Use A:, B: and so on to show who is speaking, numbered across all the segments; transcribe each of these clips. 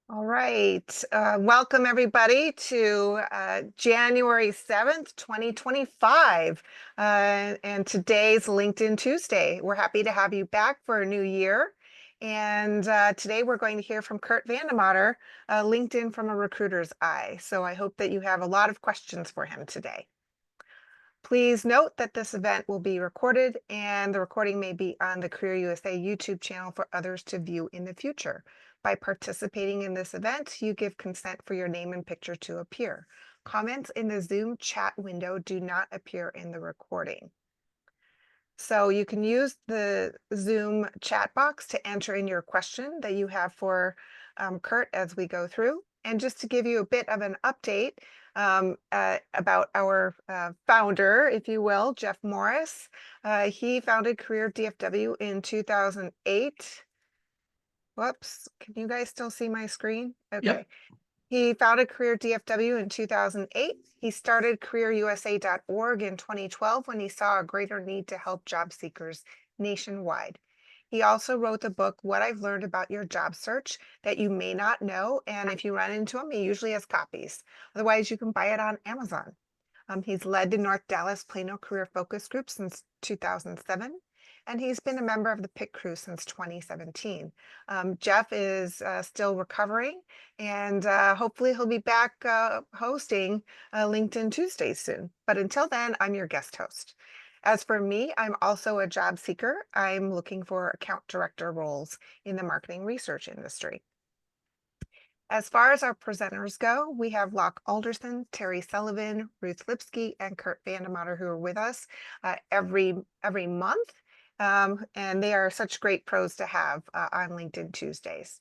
A: All right. Welcome everybody to January 7th, 2025. And today's LinkedIn Tuesday. We're happy to have you back for a new year. And today we're going to hear from Kurt VandeMotter, LinkedIn from a recruiter's eye. So I hope that you have a lot of questions for him today. Please note that this event will be recorded and the recording may be on the Career USA YouTube channel for others to view in the future. By participating in this event, you give consent for your name and picture to appear. Comments in the Zoom chat window do not appear in the recording. So you can use the Zoom chat box to enter in your question that you have for Kurt as we go through. And just to give you a bit of an update about our founder, if you will, Jeff Morris. He founded Career DFW in 2008. Whoops, can you guys still see my screen? Okay.
B: Yep.
A: He founded Career DFW in 2008. He started careerusa.org in 2012 when he saw a greater need to help job seekers nationwide. He also wrote the book, What I've Learned About Your Job Search That You May Not Know. And if you run into him, he usually has copies. Otherwise, you can buy it on Amazon. He's led the North Dallas Plano Career Focus Group since 2007, and he's been a member of the PIT crew since 2017. Jeff is still recovering, and hopefully he'll be back hosting LinkedIn Tuesdays soon. But until then, I'm your guest host. As for me, I'm also a job seeker. I'm looking for account director roles in the marketing research industry. As far as our presenters go, we have Locke Alderson, Terry Sullivan, Ruth Lipsky, and Kurt VandeMotter who are with us every month. And they are such great pros to have on LinkedIn Tuesdays.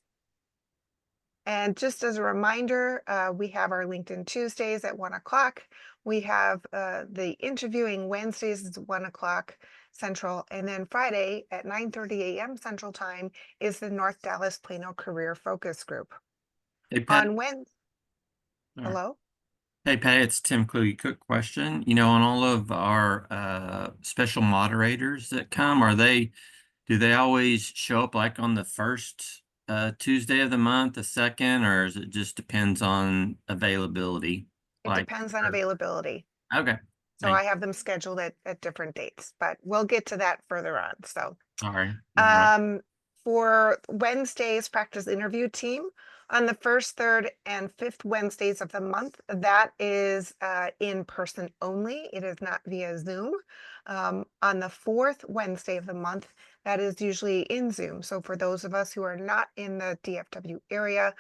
A: And just as a reminder, we have our LinkedIn Tuesdays at 1 o'clock. We have the interviewing Wednesdays at 1 o'clock Central. And then Friday at 9:30 a.m. Central Time is the North Dallas Plano Career Focus Group.
B: Hey, Pat.
A: On when?
B: All right.
A: Hello?
B: Hey, Pat, it's Tim Kluge. Quick question. On all of our special moderators that come, do they always show up like on the first Tuesday of the month, the second, or is it just depends on availability?
A: It
B: Like,
A: depends on availability.
B: okay.
A: So I have them scheduled at different dates, but we'll get to that further on. So
B: All right. All right.
A: for Wednesday's practice interview team, on the first, third, and fifth Wednesdays of the month, that is in person only. It is not via Zoom. On the fourth Wednesday of the month, that is usually in Zoom. So for those of us who are not in the DFW area,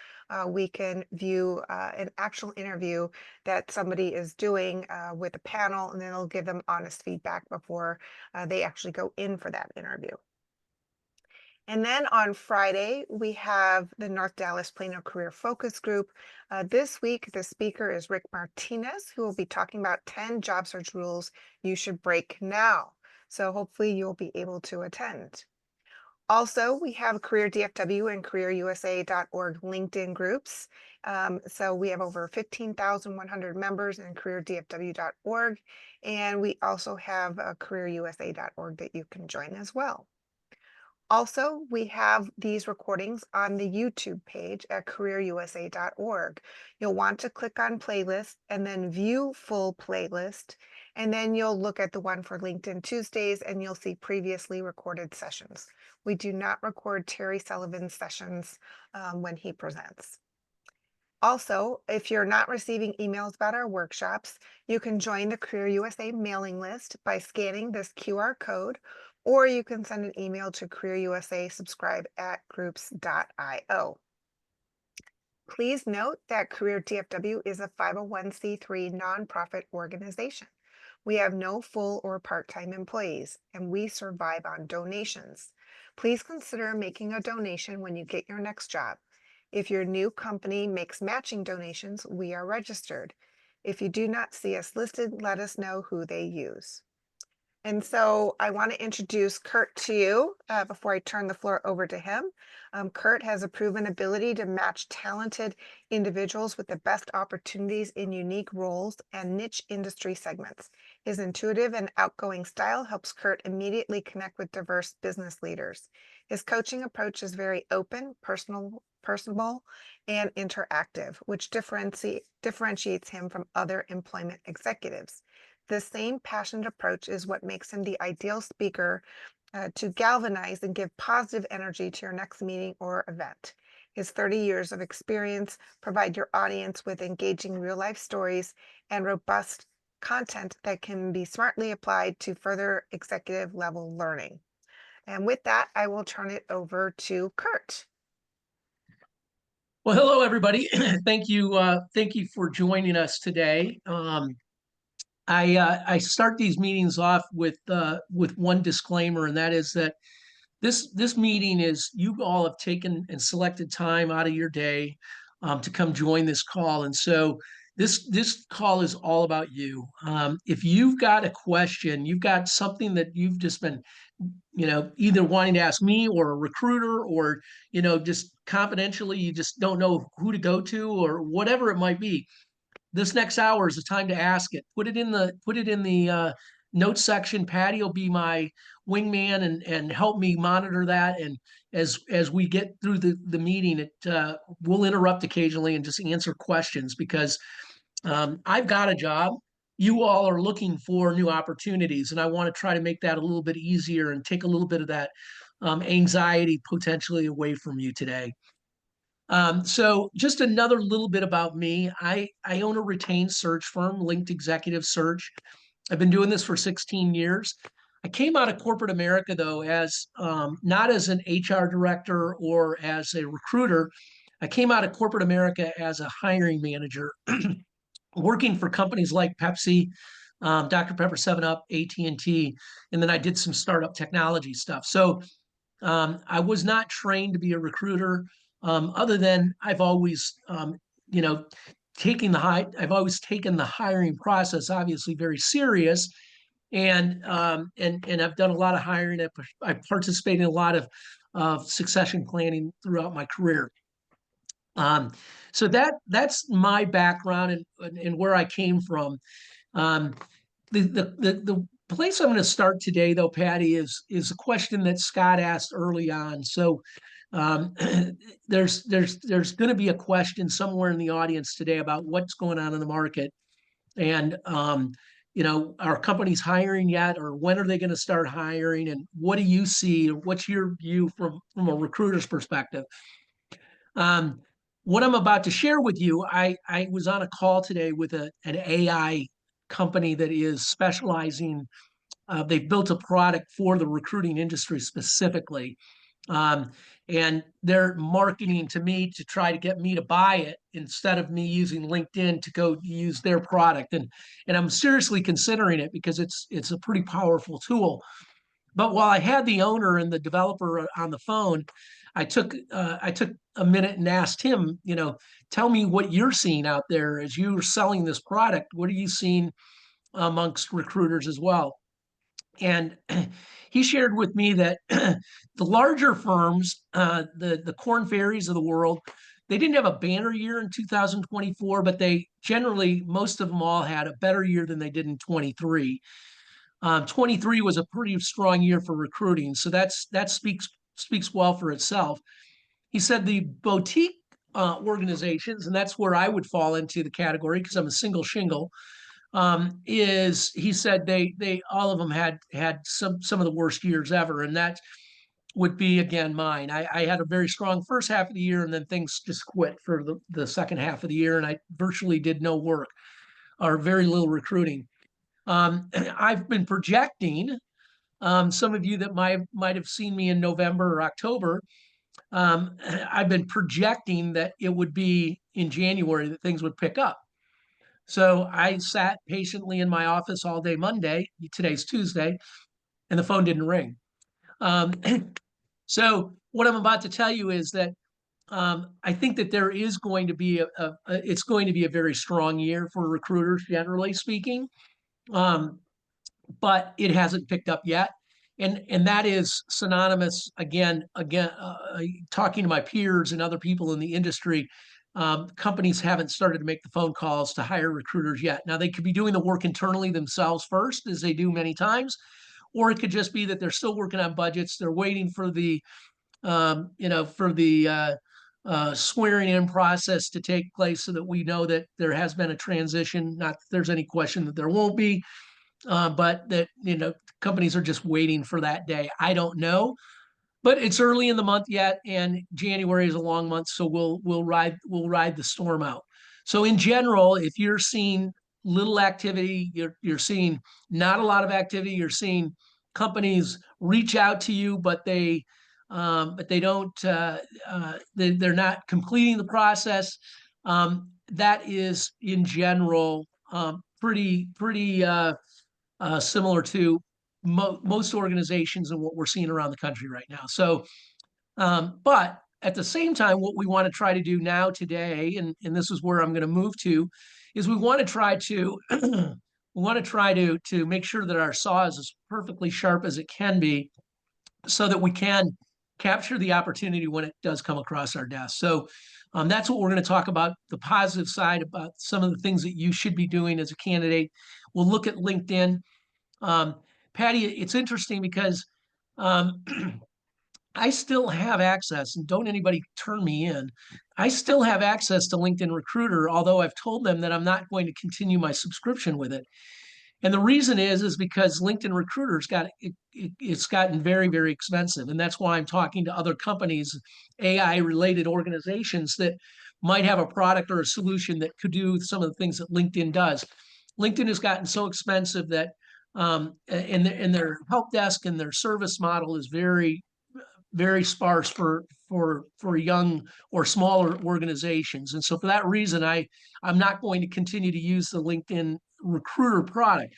A: we can view an actual interview that somebody is doing with a panel, and then it'll give them honest feedback before they actually go in for that interview. And then on Friday, we have the North Dallas Plano Career Focus Group. This week, the speaker is Rick Martinez, who will be talking about 10 job search rules you should break now. So hopefully you'll be able to attend. Also, we have Career DFW and careerusa.org LinkedIn groups. So we have over 15,100 members in careerdfw.org. And we also have careerusa.org that you can join as well. Also, we have these recordings on the YouTube page at careerusa.org. You'll want to click on playlist and then view full playlist. And then you'll look at the one for LinkedIn Tuesdays and you'll see previously recorded sessions. We do not record Terry Sullivan's sessions when he presents. Also, if you're not receiving emails about our workshops, you can join the Career USA mailing list by scanning this QR code, or you can send an email to Career USA subscribe@groups.io. Please note that Career DFW is a 501c3 nonprofit organization. We have no full or part-time employees, and we survive on donations. Please consider making a donation when you get your next job. If your new company makes matching donations, we are registered. If you do not see us listed, let us know who they use. And so I want to introduce Kurt to you before I turn the floor over to him. Kurt has a proven ability to match talented individuals with the best opportunities in unique roles and niche industry segments. His intuitive and outgoing style helps Kurt immediately connect with diverse business leaders. His coaching approach is very open, personable, and interactive, which differentiates him from other employment executives. This same passionate approach is what makes him the ideal speaker to galvanize and give positive energy to your next meeting or event. His 30 years of experience provide your audience with engaging real life stories and robust content that can be smartly applied to further executive level learning. And with that, I will turn it over to Kurt.
C: Well, hello, everybody. Thank you for joining us today. I start these meetings off with one disclaimer, and that is that this meeting is you all have taken and selected time out of your day to come join this call, and so this call is all about you. If you've got a question, you've got something that you've just been either wanting to ask me or a recruiter, or just confidentially you just don't know who to go to, or whatever it might be, this next hour is the time to ask it. Put it in the notes section. Patty will be my wingman and help me monitor that. And as we get through the meeting, it we'll interrupt occasionally and just answer questions, because I've got a job. You all are looking for new opportunities, and I want to try to make that a little bit easier and take a little bit of that anxiety potentially away from you today. So just another little bit about me. I own a retained search firm, Linked Executive Search. I've been doing this for 16 years. I came out of corporate America, though, as not as an HR director or as a recruiter. I came out of corporate America as a hiring manager, working for companies like Pepsi, Dr. Pepper, 7 Up, AT&T, and then I did some startup technology stuff. So I was not trained to be a recruiter, other than I've always, you know, I've always taken the hiring process obviously very serious, and I've done a lot of hiring. I participated in a lot of succession planning throughout my career. Um, so that's my background and where I came from. Um, the place I'm going to start today, though, Patty, is a question that Scott asked early on. So um, there's going to be a question somewhere in the audience today about what's going on in the market, and are companies hiring yet, or when are they going to start hiring, and what do you see? What's your view from a recruiter's perspective? Um, what I'm about to share with you, I was on a call today with an AI company that is specializing. They've built a product for the recruiting industry specifically. Um, and they're marketing to me to try to get me to buy it instead of me using LinkedIn to go use their product. And I'm seriously considering it because it's a pretty powerful tool. But while I had the owner and the developer on the phone, I took a minute and asked him, tell me what you're seeing out there as you're selling this product. What are you seeing amongst recruiters as well? And he shared with me that the larger firms, the Korn Ferries of the world, they didn't have a banner year in 2024, but they generally, most of them all had a better year than they did in 23. 23 was a pretty strong year for recruiting, so that speaks well for itself. He said the boutique organizations, and that's where I would fall into the category because I'm a single shingle. Is he said they all of them had some of the worst years ever, and that would be again mine. I had a very strong first half of the year, and then things just quit for the second half of the year, and I virtually did no work or very little recruiting. I've been projecting. Some of you that might have seen me in November or October, I've been projecting that it would be in January that things would pick up. So I sat patiently in my office all day Monday. Today's Tuesday, and the phone didn't ring. Um, so what I'm about to tell you is that I think that there is going to be it's going to be a very strong year for recruiters, generally speaking. Um, but it hasn't picked up yet. And that is synonymous again, talking to my peers and other people in the industry. Companies haven't started to make the phone calls to hire recruiters yet. Now they could be doing the work internally themselves first, as they do many times, or it could just be that they're still working on budgets. They're waiting for the swearing in process to take place so that we know that there has been a transition. Not that there's any question that there won't be, but that, companies are just waiting for that day. I don't know, but it's early in the month yet, and January is a long month, so we'll ride the storm out. So in general, if you're seeing little activity, you're seeing not a lot of activity, you're seeing companies reach out to you, but they don't they're not completing the process. That is in general pretty similar to most organizations and what we're seeing around the country right now. So, but at the same time, what we want to try to do now today, and this is where I'm going to move to, is we want to try to to make sure that our saw is as perfectly sharp as it can be, so that we can capture the opportunity when it does come across our desk. So that's what we're going to talk about, the positive side, about some of the things that you should be doing as a candidate. We'll look at LinkedIn. Patty, it's interesting because um, I still have access, and don't anybody turn me in. I still have access to LinkedIn Recruiter, although I've told them that I'm not going to continue my subscription with it. And the reason is because LinkedIn Recruiter's it's gotten very, very expensive. And that's why I'm talking to other companies, AI related organizations that might have a product or a solution that could do some of the things that LinkedIn does. LinkedIn has gotten so expensive that and their help desk and their service model is very, very sparse for young or smaller organizations. And so for that reason, I'm not going to continue to use the LinkedIn Recruiter product.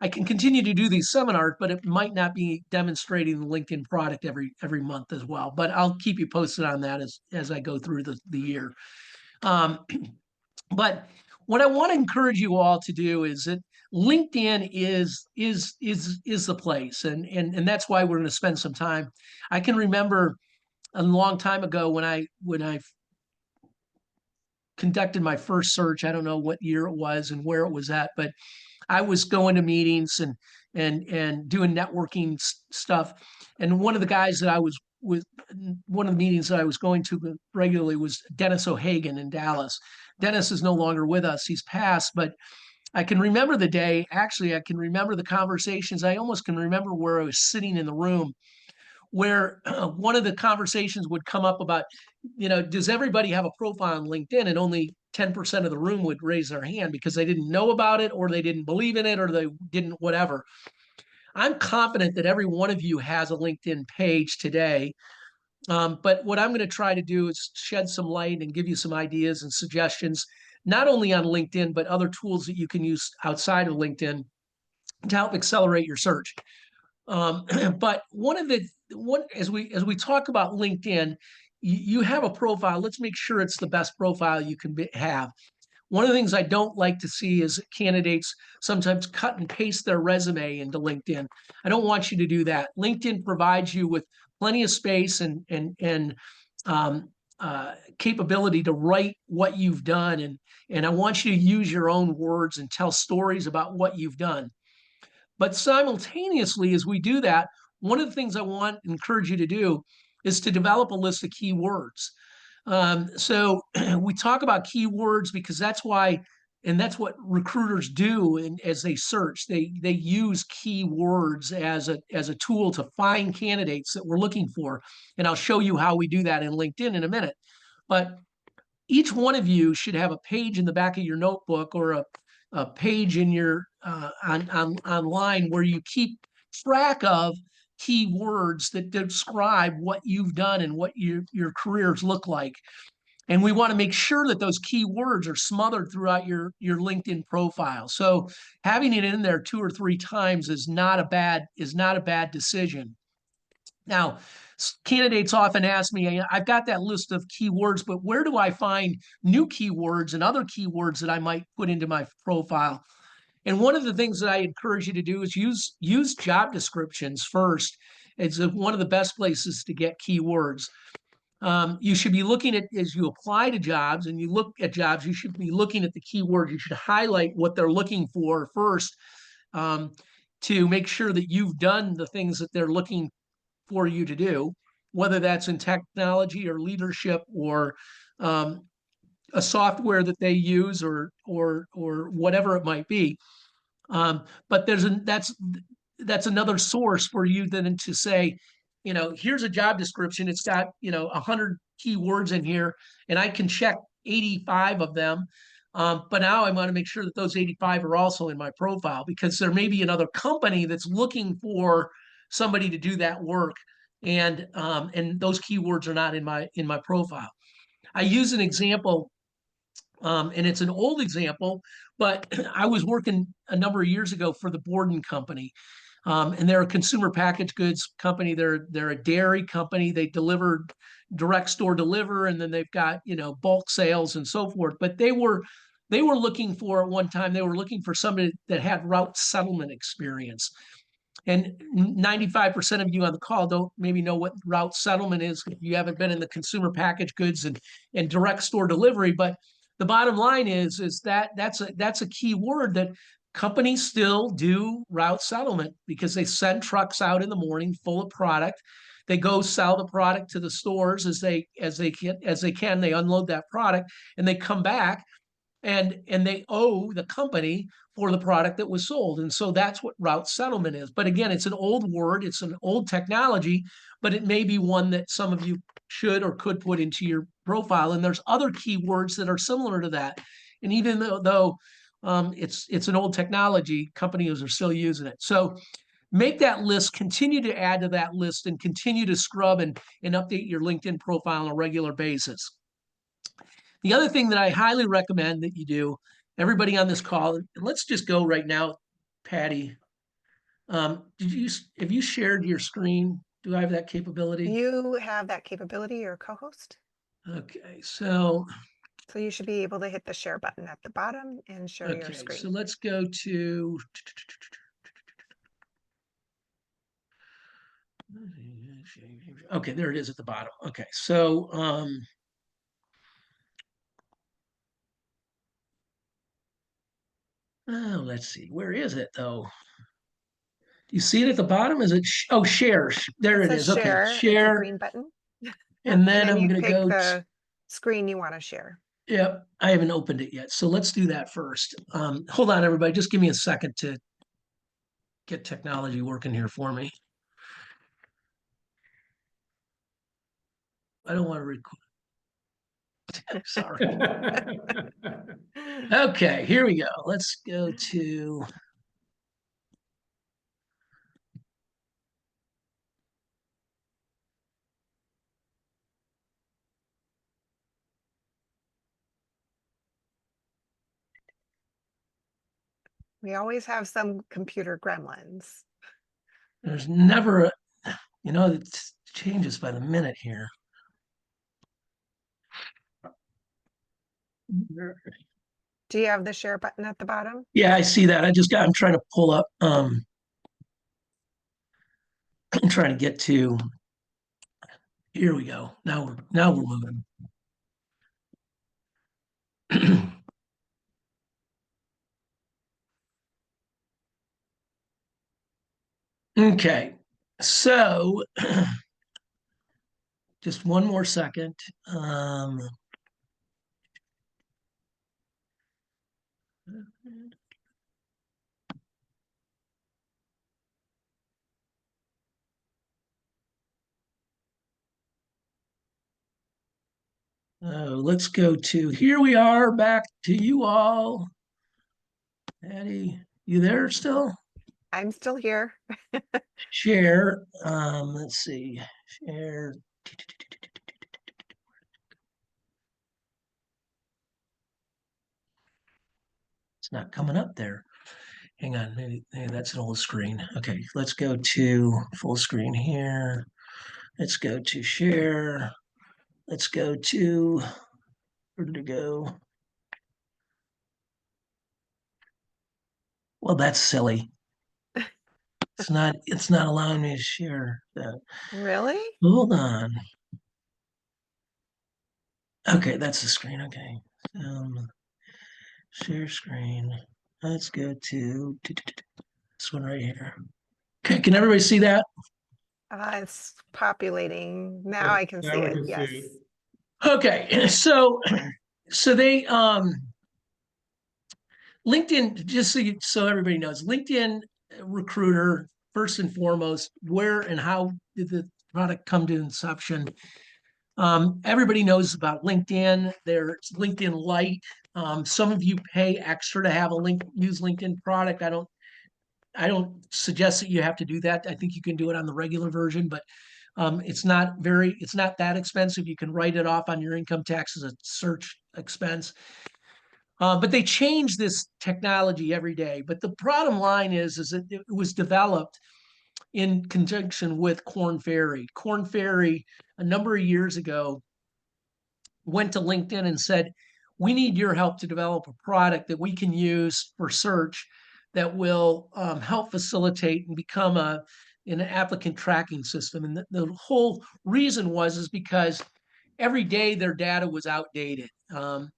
C: I can continue to do these seminars, but it might not be demonstrating the LinkedIn product every month as well. But I'll keep you posted on that as I go through the year. But what I want to encourage you all to do is that LinkedIn is the place, and that's why we're going to spend some time. I can remember a long time ago when I conducted my first search. I don't know what year it was and where it was at, but I was going to meetings and doing networking stuff. And one of the guys that I was with, one of the meetings that I was going to regularly was Dennis O'Hagan in Dallas. Dennis is no longer with us; he's passed. But I can remember the day. Actually, I can remember the conversations. I almost can remember where I was sitting in the room, where one of the conversations would come up about, does everybody have a profile on LinkedIn? And only 10% of the room would raise their hand because they didn't know about it, or they didn't believe in it, or they didn't whatever. I'm confident that every one of you has a LinkedIn page today. But what I'm going to try to do is shed some light and give you some ideas and suggestions, not only on LinkedIn, but other tools that you can use outside of LinkedIn to help accelerate your search. But as we talk about LinkedIn, you have a profile. Let's make sure it's the best profile you can have. One of the things I don't like to see is candidates sometimes cut and paste their resume into LinkedIn. I don't want you to do that. LinkedIn provides you with plenty of space and capability to write what you've done, and I want you to use your own words and tell stories about what you've done. But simultaneously, as we do that, one of the things I want to encourage you to do is to develop a list of keywords. So we talk about keywords because that's why, and that's what recruiters do. And as they search, they use keywords as a tool to find candidates that we're looking for. And I'll show you how we do that in LinkedIn in a minute. But each one of you should have a page in the back of your notebook, or a page in your online, where you keep track of keywords that describe what you've done and what your careers look like. And we want to make sure that those keywords are smothered throughout your LinkedIn profile. So having it in there 2 or 3 times is not a bad decision. Now, candidates often ask me, I've got that list of keywords, but where do I find new keywords and other keywords that I might put into my profile? And one of the things that I encourage you to do is use job descriptions first. It's one of the best places to get keywords. You should be looking at, as you apply to jobs and you look at jobs, you should be looking at the keywords. You should highlight what they're looking for first, to make sure that you've done the things that they're looking for you to do, whether that's in technology or leadership or a software that they use or whatever it might be. But that's another source for you then to say, here's a job description. It's got 100 keywords in here, and I can check 85 of them. But now I want to make sure that those 85 are also in my profile, because there may be another company that's looking for somebody to do that work, and those keywords are not in my profile. I use an example, and it's an old example, but I was working a number of years ago for the Borden Company. And they're a consumer packaged goods company. They're a dairy company. They deliver direct store deliver, and then they've got bulk sales and so forth. But they were looking for, at one time, they were looking for somebody that had route settlement experience. And 95% of you on the call don't maybe know what route settlement is if you haven't been in the consumer packaged goods and direct store delivery. But the bottom line is that that's a key word, that companies still do route settlement, because they send trucks out in the morning full of product. They go sell the product to the stores as they can. They unload that product and they come back, and they owe the company for the product that was sold. And so that's what route settlement is. But again, it's an old word, it's an old technology, but it may be one that some of you should or could put into your profile. And there's other keywords that are similar to that. And even though it's an old technology, companies are still using it. So make that list, continue to add to that list, and continue to scrub and update your LinkedIn profile on a regular basis. The other thing that I highly recommend that you do, everybody on this call, and let's just go right now, Patty. Have you shared your screen? Do I have that capability?
A: You have that capability, your co-host.
C: Okay, so
A: you should be able to hit the share button at the bottom and share your screen.
C: So let's go to okay, there it is at the bottom. Okay, so oh, let's see, where is it though? Do you see it at the bottom? Is it share? There it is.
A: Share.
C: Okay, share.
A: Green button.
C: And then I'm
A: you
C: going to
A: pick
C: go
A: the screen you want to share.
C: Yep, I haven't opened it yet, so let's do that first. Hold on, everybody. Just give me a second to get technology working here for me. I don't want to record. Sorry. Okay, here we go. Let's go to.
A: We always have some computer gremlins.
C: There's never it changes by the minute here.
A: Do you have the share button at the bottom?
C: Yeah, I see that. I'm trying to pull up. I'm trying to get to. Here we go. Now we're moving. Okay, so just one more second. Let's go to, here we are, back to you all. Patty, you there still?
A: I'm still here.
C: Share, let's see, share. It's not coming up there. Hang on, maybe that's an old screen. Okay, let's go to full screen here. Let's go to share. Let's go to, where did it go? Well, that's silly. It's not allowing me to share that.
A: Really?
C: Hold on. Okay, that's the screen. Okay. Share screen. Let's go to this one right here. Okay, can everybody see that?
A: It's populating. Now
C: Okay,
A: I can see
C: now we
A: it.
C: can
A: Yes.
C: see. Okay, so they LinkedIn, just so everybody knows, LinkedIn recruiter, first and foremost, where and how did the product come to inception? Everybody knows about LinkedIn. There's LinkedIn Lite. Some of you pay extra to have a use LinkedIn product. I don't suggest that you have to do that. I think you can do it on the regular version, but it's not that expensive. You can write it off on your income tax as a search expense. But they change this technology every day. But the bottom line is that it was developed in conjunction with Korn Ferry. Korn Ferry, a number of years ago, went to LinkedIn and said, we need your help to develop a product that we can use for search that will help facilitate and become an applicant tracking system. And the whole reason is because every day their data was outdated.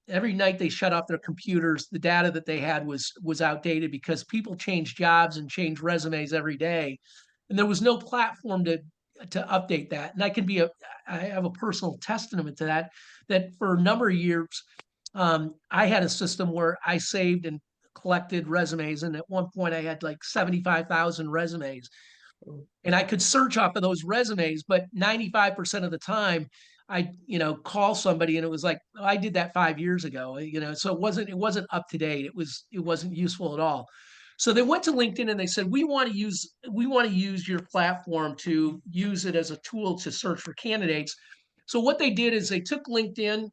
C: Every night they shut off their computers, the data that they had was outdated because people change jobs and change resumes every day, and there was no platform to update that. And I have a personal testament to that. That for a number of years, I had a system where I saved and collected resumes, and at one point I had like 75,000 resumes, and I could search off of those resumes, but 95% of the time I, call somebody and it was like, oh, I did that 5 years ago, so it wasn't up to date. It wasn't useful at all. So they went to LinkedIn and they said, we want to use your platform to use it as a tool to search for candidates. So what they did is they took LinkedIn,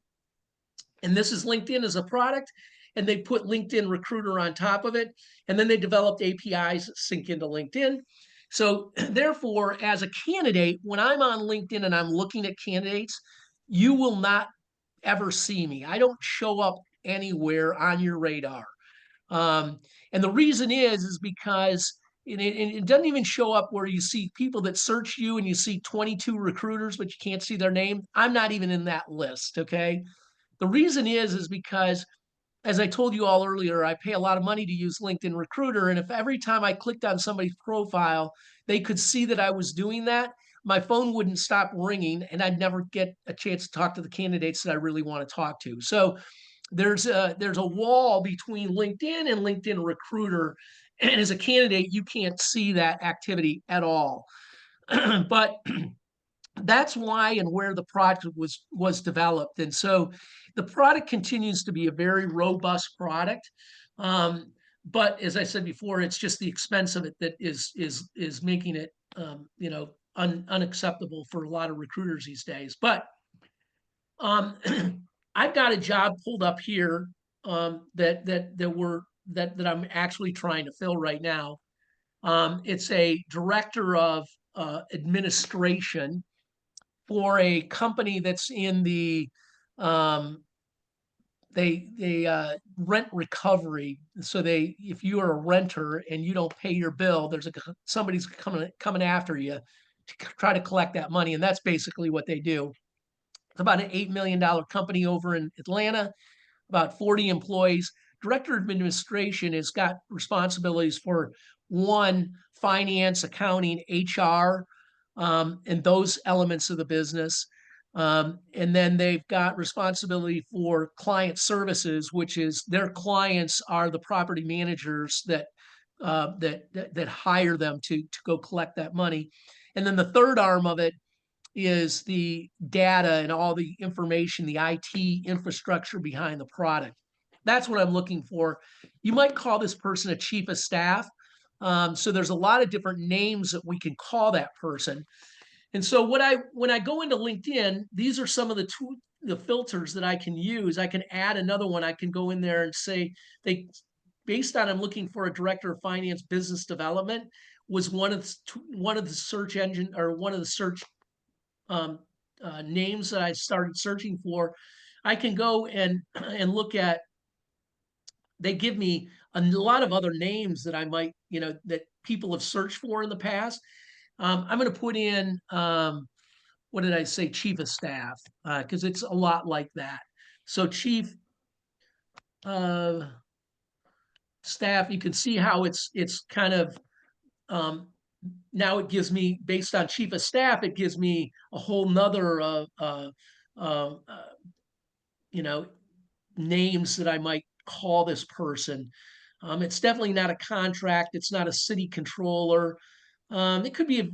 C: and this is LinkedIn as a product, and they put LinkedIn Recruiter on top of it, and then they developed APIs that sync into LinkedIn. So therefore, as a candidate, when I'm on LinkedIn and I'm looking at candidates, you will not ever see me. I don't show up anywhere on your radar. And the reason is because it doesn't even show up where you see people that search you and you see 22 recruiters, but you can't see their name. I'm not even in that list. Okay. The reason is because, as I told you all earlier, I pay a lot of money to use LinkedIn Recruiter. And if every time I clicked on somebody's profile, they could see that I was doing that, my phone wouldn't stop ringing and I'd never get a chance to talk to the candidates that I really want to talk to. So there's a wall between LinkedIn and LinkedIn Recruiter. And as a candidate, you can't see that activity at all. But that's why and where the product was developed. And so the product continues to be a very robust product. But as I said before, it's just the expense of it that is making it unacceptable for a lot of recruiters these days. But I've got a job pulled up here that I'm actually trying to fill right now. It's a director of administration for a company that's in the they rent recovery. So if you are a renter and you don't pay your bill, somebody's coming after you to try to collect that money, and that's basically what they do. It's about an $8 million company over in Atlanta, about 40 employees. Director of administration has got responsibilities for one, finance, accounting, HR, and those elements of the business. And then they've got responsibility for client services, which is their clients are the property managers that hire them to go collect that money. And then the third arm of it is the data and all the information, the IT infrastructure behind the product. That's what I'm looking for. You might call this person a chief of staff. So there's a lot of different names that we can call that person. And so when I go into LinkedIn, these are some of the filters that I can use. I can add another one. I can go in there and say based on I'm looking for a director of finance business development was one of the search engine or one of the search names that I started searching for. I can go and look at. They give me a lot of other names that I might, that people have searched for in the past. I'm going to put in, what did I say? Chief of staff, because it's a lot like that. So chief of staff, you can see how it's kind of, now it gives me, based on chief of staff, it gives me a whole nother, uh, you know, names that I might call this person. It's definitely not a contract. It's not a city controller. It could be,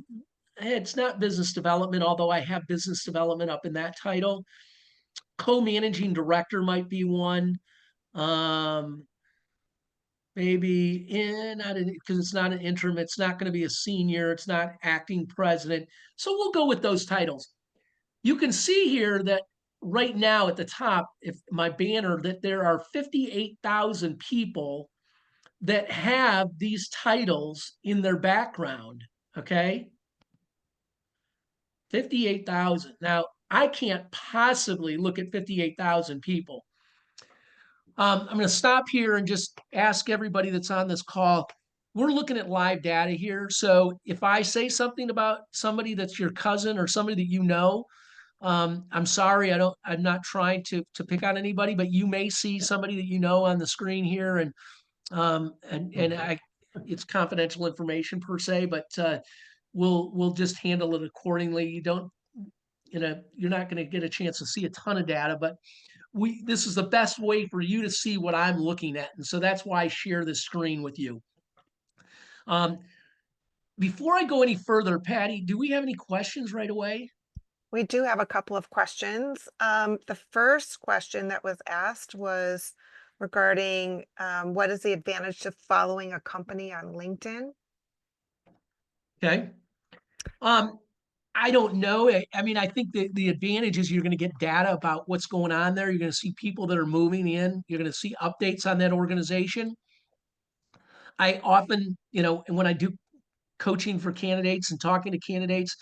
C: it's not business development, although I have business development up in that title. Co-managing director might be one. Um, maybe in, because it's not an interim, it's not going to be a senior, it's not acting president. So we'll go with those titles. You can see here that right now at the top, if my banner, that there are 58,000 people that have these titles in their background. Okay. 58,000. Now, I can't possibly look at 58,000 people. I'm going to stop here and just ask everybody that's on this call. We're looking at live data here. So if I say something about somebody that's your cousin or somebody that you know, I'm sorry, I'm not trying to pick on anybody, but you may see somebody that you know on the screen here, and it's confidential information per se, but we'll just handle it accordingly. You don't, you're not going to get a chance to see a ton of data, but this is the best way for you to see what I'm looking at, and so that's why I share this screen with you. Before I go any further, Patty, do we have any questions right away?
A: We do have a couple of questions. The first question that was asked was regarding what is the advantage to following a company on LinkedIn?
C: Okay. I don't know. I mean, I think the advantage is you're going to get data about what's going on there. You're going to see people that are moving in. You're going to see updates on that organization. I often, and when I do coaching for candidates and talking to candidates,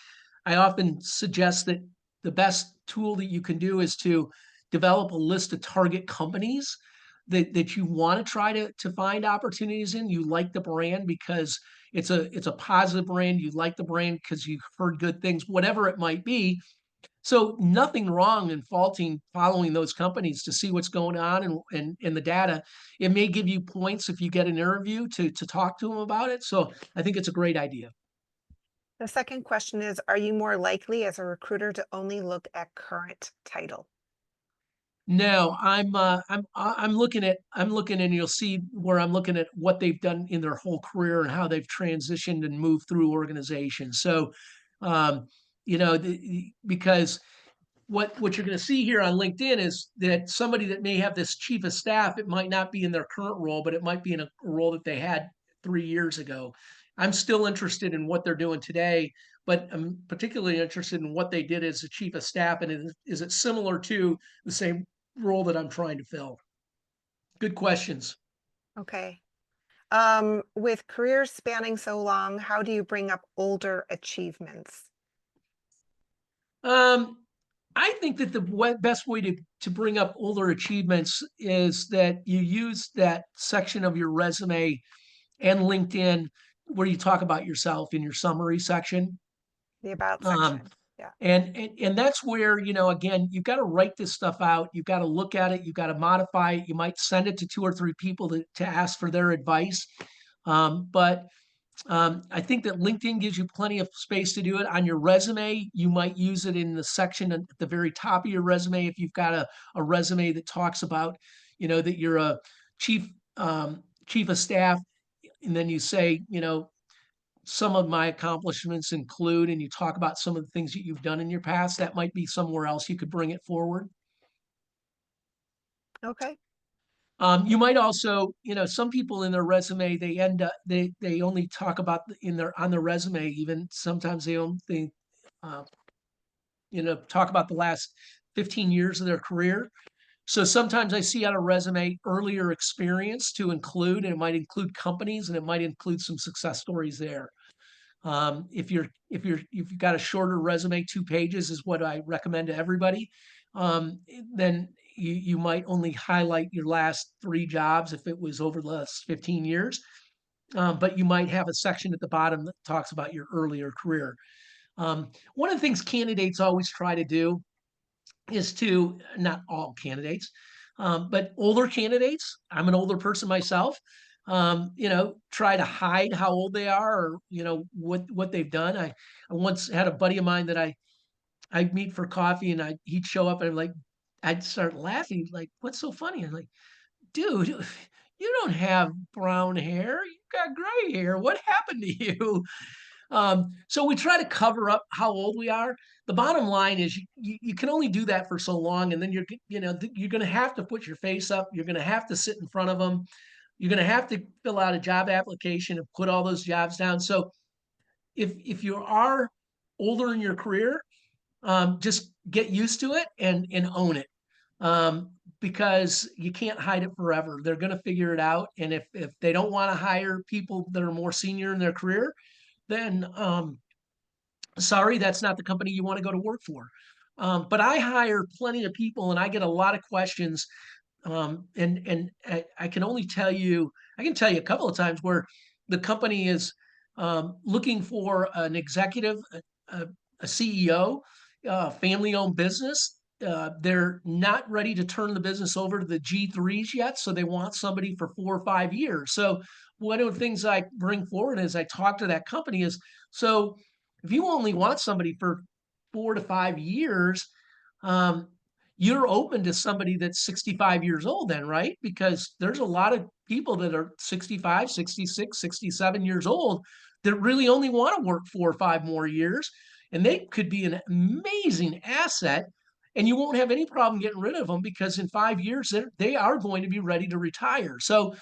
C: I often suggest that the best tool that you can do is to develop a list of target companies that you want to try to find opportunities in. You like the brand because it's a positive brand. You like the brand because you've heard good things, whatever it might be. So nothing wrong in following those companies to see what's going on and in the data. It may give you points if you get an interview to talk to them about it. So I think it's a great idea.
A: The second question is, are you more likely as a recruiter to only look at current title?
C: No, I'm looking and you'll see where I'm looking at what they've done in their whole career and how they've transitioned and moved through organizations. So, um, because what you're going to see here on LinkedIn is that somebody that may have this chief of staff, it might not be in their current role, but it might be in a role that they had 3 years ago. I'm still interested in what they're doing today, but I'm particularly interested in what they did as a chief of staff, and is it similar to the same role that I'm trying to fill? Good questions.
A: Okay. With careers spanning so long, how do you bring up older achievements?
C: Um, I think that the best way to bring up older achievements is that you use that section of your resume and LinkedIn where you talk about yourself in your summary section.
A: The about
C: Um,
A: section. Yeah.
C: and that's where, again, you've got to write this stuff out. You've got to look at it. You've got to modify it. You might send it to 2 or 3 people to ask for their advice. But I think that LinkedIn gives you plenty of space to do it. On your resume, you might use it in the section at the very top of your resume. If you've got a resume that talks about, that you're a chief chief of staff, and then you say, some of my accomplishments include, and you talk about some of the things that you've done in your past, that might be somewhere else you could bring it forward.
A: Okay.
C: You might also, some people in their resume, they end up, they only talk about on their resume, even sometimes they talk about the last 15 years of their career. So sometimes I see on a resume earlier experience to include, and it might include companies and it might include some success stories there. If you've got a shorter resume, 2 pages is what I recommend to everybody. Then you might only highlight your last 3 jobs if it was over the last 15 years. But you might have a section at the bottom that talks about your earlier career. One of the things candidates always try to do is to, not all candidates, but older candidates. I'm an older person myself. Try to hide how old they are, or what they've done. I once had a buddy of mine that I'd meet for coffee, and he'd show up, and I'd start laughing, like, "What's so funny?" I'm like, "Dude, you don't have brown hair. You got gray hair. What happened to you?" So we try to cover up how old we are. The bottom line is you can only do that for so long, and then you're going to have to put your face up. You're going to have to sit in front of them. You're going to have to fill out a job application and put all those jobs down. So if you are older in your career, just get used to it and own it. Because you can't hide it forever. They're going to figure it out. And if they don't want to hire people that are more senior in their career, then sorry, that's not the company you want to go to work for. But I hire plenty of people, and I get a lot of questions. And I can only tell you, I can tell you a couple of times where the company is looking for an executive, a CEO, family-owned business. They're not ready to turn the business over to the G3s yet, so they want somebody for 4 or 5 years. So one of the things I bring forward as I talk to that company is, so if you only want somebody for 4 to 5 years, um, you're open to somebody that's 65 years old then, right? Because there's a lot of people that are 65, 66, 67 years old that really only want to work 4 or 5 more years. And they could be an amazing asset. And you won't have any problem getting rid of them, because in 5 years, they are going to be ready to retire. So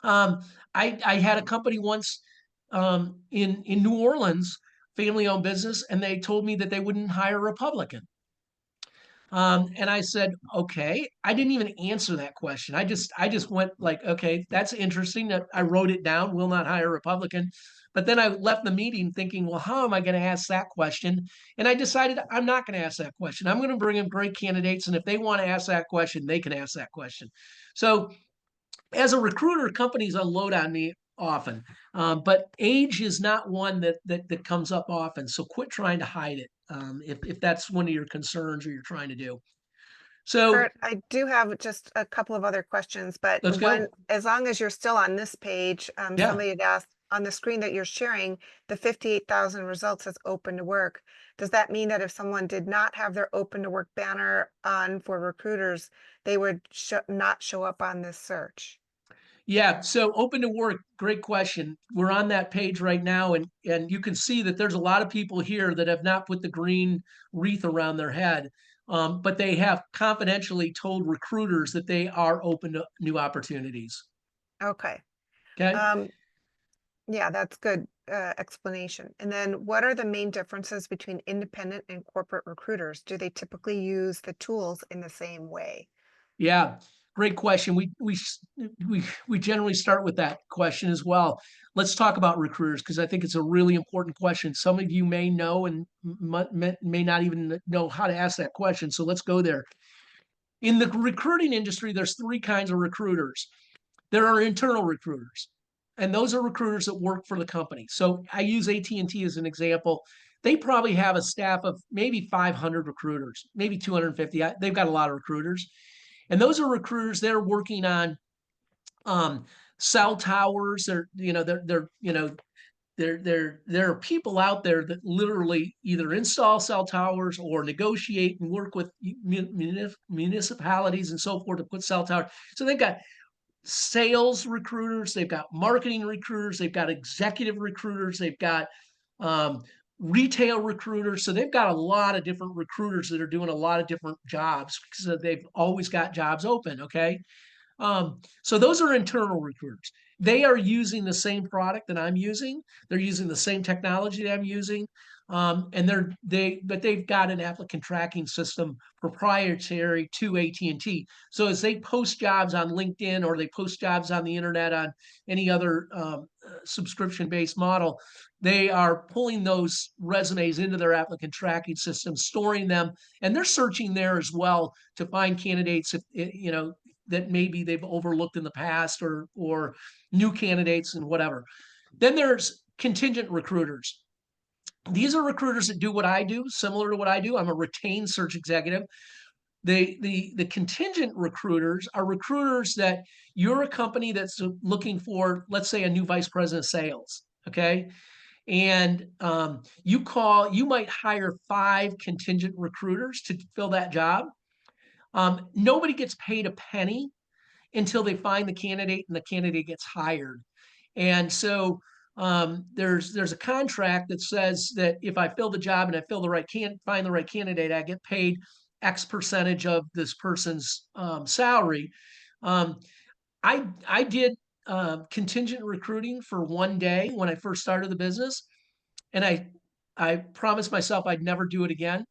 C: um, I had a company once in New Orleans, family-owned business, and they told me that they wouldn't hire a Republican. And I said, okay. I didn't even answer that question. I just went like, okay, that's interesting. I wrote it down, will not hire a Republican. But then I left the meeting thinking, well, how am I going to ask that question? And I decided I'm not going to ask that question. I'm going to bring in great candidates. And if they want to ask that question, they can ask that question. So as a recruiter, companies unload on me often, but age is not one that comes up often. So quit trying to hide it, if that's one of your concerns or you're trying to do. So
A: Kurt, I do have just a couple of other questions, but
C: let's
A: one,
C: go.
A: as long as you're still on this page,
C: Yeah.
A: somebody had asked on the screen that you're sharing, the 58,000 results says open to work. Does that mean that if someone did not have their open to work banner on for recruiters, they would not show up on this search?
C: Yeah, so open to work, great question. We're on that page right now, and you can see that there's a lot of people here that have not put the green wreath around their head, but they have confidentially told recruiters that they are open to new opportunities.
A: Okay.
C: Okay.
A: Um, yeah, that's good explanation. And then what are the main differences between independent and corporate recruiters? Do they typically use the tools in the same way?
C: Yeah, great question. We generally start with that question as well. Let's talk about recruiters, because I think it's a really important question. Some of you may know and may not even know how to ask that question. So let's go there. In the recruiting industry, there's 3 kinds of recruiters. There are internal recruiters, and those are recruiters that work for the company. So I use AT&T as an example. They probably have a staff of maybe 500 recruiters, maybe 250. They've got a lot of recruiters. And those are recruiters. They're working on cell towers. There are people out there that literally either install cell towers or negotiate and work with municipalities and so forth to put cell towers. So they've got sales recruiters, they've got marketing recruiters, they've got executive recruiters, they've got um, retail recruiters. So they've got a lot of different recruiters that are doing a lot of different jobs, because they've always got jobs open. Okay. So those are internal recruiters. They are using the same product that I'm using. They're using the same technology that I'm using. And they've got an applicant tracking system proprietary to AT&T. So as they post jobs on LinkedIn or they post jobs on the internet on any other subscription-based model, they are pulling those resumes into their applicant tracking system, storing them, and they're searching there as well to find candidates if that maybe they've overlooked in the past, or new candidates and whatever. Then there's contingent recruiters. These are recruiters that do what I do, similar to what I do. I'm a retained search executive. The contingent recruiters are recruiters that you're a company that's looking for, let's say, a new vice president of sales. Okay. And you might hire 5 contingent recruiters to fill that job. Nobody gets paid a penny until they find the candidate and the candidate gets hired. And so there's a contract that says that if I fill the job and I find the right candidate, I get paid X percentage of this person's salary. I did contingent recruiting for one day when I first started the business, and I promised myself I'd never do it again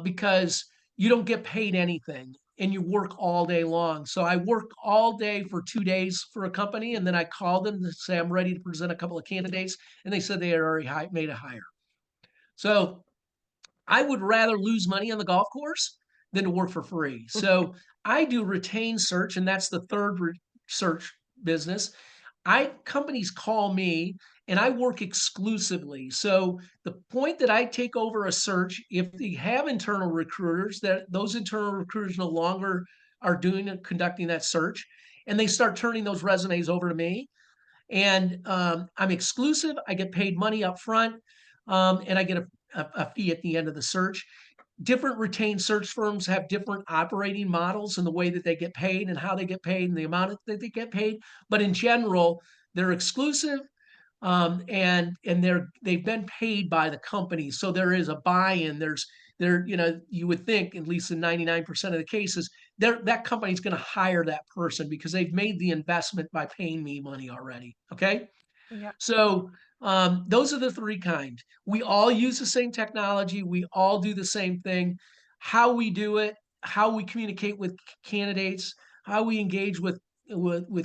C: because you don't get paid anything and you work all day long. So I worked all day for 2 days for a company, and then I called them to say I'm ready to present a couple of candidates, and they said they had already made a hire. So I would rather lose money on the golf course than to work for free. So I do retained search, and that's the third search business. Companies call me and I work exclusively. So the point that I take over a search, if they have internal recruiters, that those internal recruiters no longer are conducting that search, and they start turning those resumes over to me. And I'm exclusive. I get paid money up front, and I get a fee at the end of the search. Different retained search firms have different operating models in the way that they get paid and how they get paid and the amount that they get paid. But in general, they're exclusive, and they've been paid by the company. So there is a buy-in. You would think, at least in 99% of the cases, that company's going to hire that person because they've made the investment by paying me money already. Okay.
A: Yeah.
C: So those are the 3 kinds. We all use the same technology. We all do the same thing. How we do it, how we communicate with candidates, how we engage with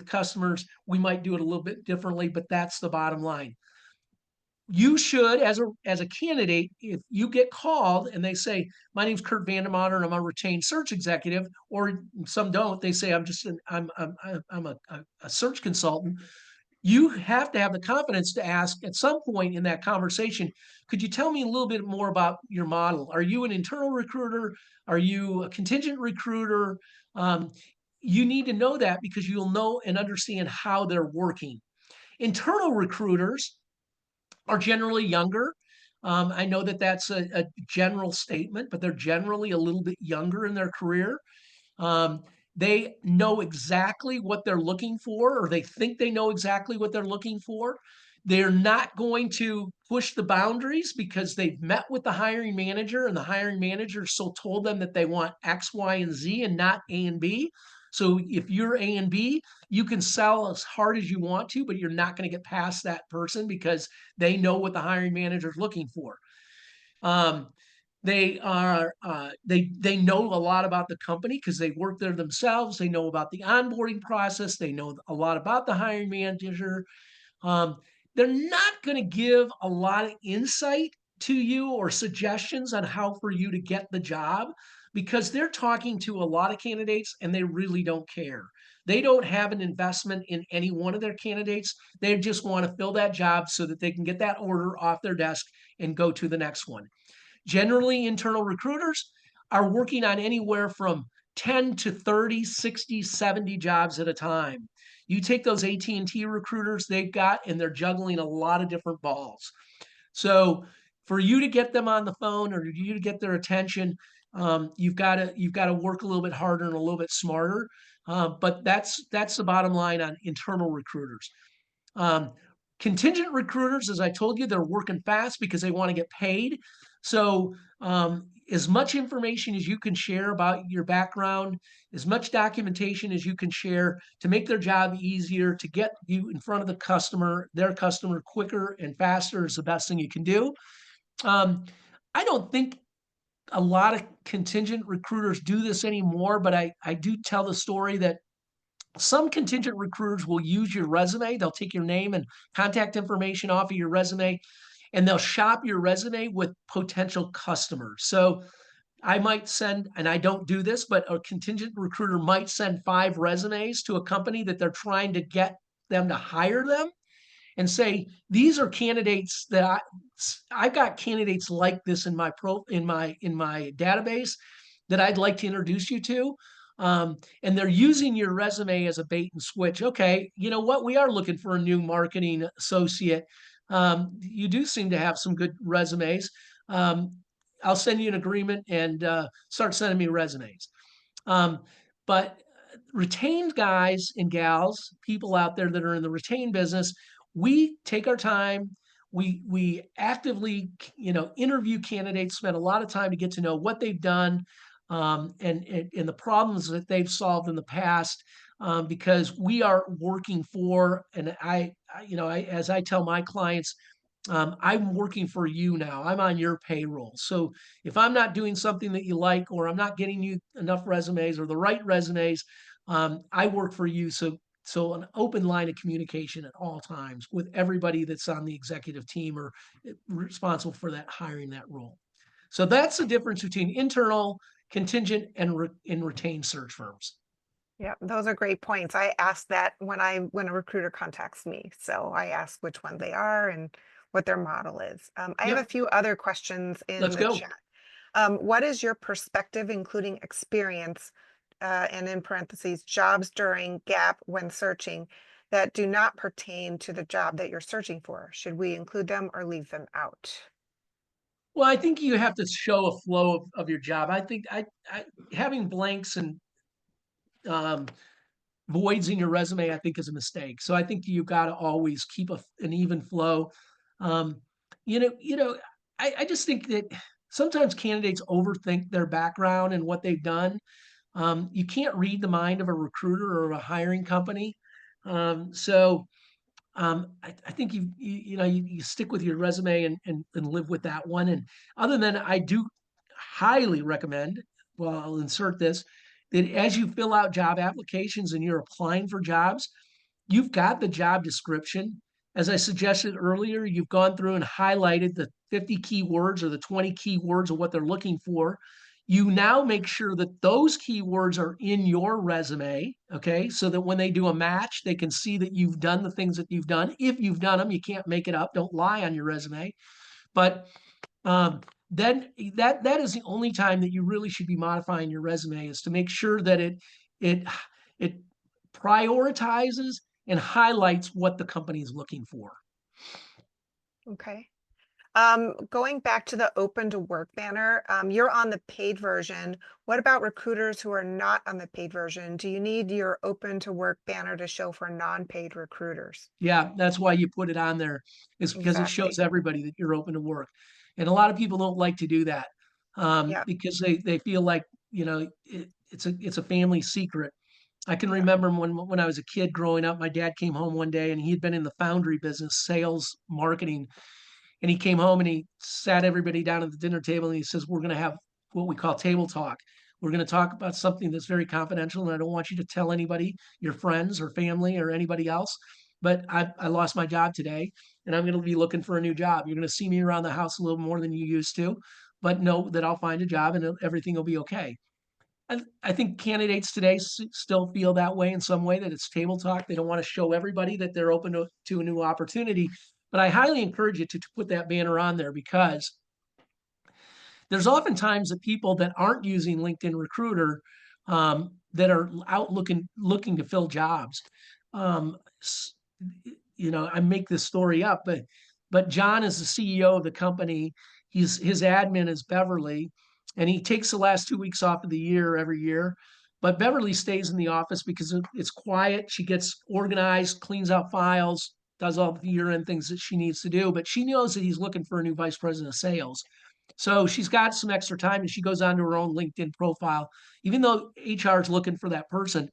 C: customers, we might do it a little bit differently, but that's the bottom line. You should, as a candidate, if you get called and they say, "My name's Kurt VandeMotter and I'm a retained search executive," or some don't, they say, I'm a search consultant." You have to have the confidence to ask at some point in that conversation, "Could you tell me a little bit more about your model? Are you an internal recruiter? Are you a contingent recruiter?" You need to know that because you'll know and understand how they're working. Internal recruiters are generally younger. I know that that's a general statement, but they're generally a little bit younger in their career. They know exactly what they're looking for, or they think they know exactly what they're looking for. They're not going to push the boundaries because they've met with the hiring manager, and the hiring manager so told them that they want X, Y, and Z and not A and B. So if you're A and B, you can sell as hard as you want to, but you're not going to get past that person because they know what the hiring manager is looking for. They know a lot about the company because they work there themselves. They know about the onboarding process. They know a lot about the hiring manager. They're not going to give a lot of insight to you or suggestions on how for you to get the job because they're talking to a lot of candidates and they really don't care. They don't have an investment in any one of their candidates. They just want to fill that job so that they can get that order off their desk and go to the next one. Generally, internal recruiters are working on anywhere from 10 to 30, 60, 70 jobs at a time. You take those AT&T recruiters they've got, and they're juggling a lot of different balls. So for you to get them on the phone or you to get their attention, you've got to work a little bit harder and a little bit smarter. But that's the bottom line on internal recruiters. Contingent recruiters, as I told you, they're working fast because they want to get paid. So as much information as you can share about your background, as much documentation as you can share to make their job easier, to get you in front of their customer quicker and faster is the best thing you can do. Um, I don't think a lot of contingent recruiters do this anymore, but I do tell the story that some contingent recruiters will use your resume. They'll take your name and contact information off of your resume, and they'll shop your resume with potential customers. So I might send, and I don't do this, but a contingent recruiter might send 5 resumes to a company that they're trying to get them to hire them, and say, these are candidates that I've got candidates like this in my database that I'd like to introduce you to. And they're using your resume as a bait and switch. Okay, you know what? We are looking for a new marketing associate. You do seem to have some good resumes. Um, I'll send you an agreement and start sending me resumes. Um, but retained guys and gals, people out there that are in the retained business, we take our time. We actively, interview candidates, spend a lot of time to get to know what they've done, and the problems that they've solved in the past. Because we are working for, and as I tell my clients, I'm working for you now. I'm on your payroll. So if I'm not doing something that you like, or I'm not getting you enough resumes or the right resumes, I work for you. So an open line of communication at all times with everybody that's on the executive team or responsible for that hiring that role. So that's the difference between internal, contingent, and retained search firms.
A: Yeah, those are great points. I ask that when a recruiter contacts me. So I ask which one they are and what their model is. I have a
C: Yep,
A: few other questions in
C: let's
A: the
C: go.
A: chat. What is your perspective, including experience, and in parentheses, jobs during gap when searching that do not pertain to the job that you're searching for? Should we include them or leave them out?
C: Well, I think you have to show a flow of your job. I think I having blanks and um, voids in your resume, I think, is a mistake. So I think you got to always keep an even flow. Um, I just think that sometimes candidates overthink their background and what they've done. You can't read the mind of a recruiter or a hiring company. I think you stick with your resume and live with that one. And other than, I do highly recommend, well, I'll insert this, that as you fill out job applications and you're applying for jobs, you've got the job description. As I suggested earlier, you've gone through and highlighted the 50 keywords or the 20 keywords of what they're looking for. You now make sure that those keywords are in your resume, okay? So that when they do a match, they can see that you've done the things that you've done. If you've done them, you can't make it up. Don't lie on your resume. But um, then that is the only time that you really should be modifying your resume, is to make sure that it it prioritizes and highlights what the company is looking for.
A: Okay. Going back to the open to work banner, you're on the paid version. What about recruiters who are not on the paid version? Do you need your open to work banner to show for non-paid recruiters?
C: Yeah, that's why you put it on there, is because it shows
A: Exactly.
C: everybody that you're open to work. And a lot of people don't like to do that,
A: Yeah,
C: because they feel like, it's a family secret. I can
A: yeah.
C: remember when I was a kid growing up, my dad came home one day and he had been in the foundry business, sales, marketing, and he came home and he sat everybody down at the dinner table and he says, "We're going to have what we call table talk. We're going to talk about something that's very confidential, and I don't want you to tell anybody, your friends or family or anybody else. But I lost my job today, and I'm going to be looking for a new job. You're going to see me around the house a little more than you used to, but know that I'll find a job and everything will be okay." I think candidates today still feel that way in some way, that it's table talk. They don't want to show everybody that they're open to a new opportunity. But I highly encourage you to put that banner on there, because there's oftentimes that people that aren't using LinkedIn Recruiter, that are out looking to fill jobs. Um, I make this story up, but John is the CEO of the company. His admin is Beverly, and he takes the last 2 weeks off of the year every year. But Beverly stays in the office because it's quiet. She gets organized, cleans out files, does all the year-end things that she needs to do. But she knows that he's looking for a new vice president of sales. So she's got some extra time and she goes onto her own LinkedIn profile, even though HR is looking for that person.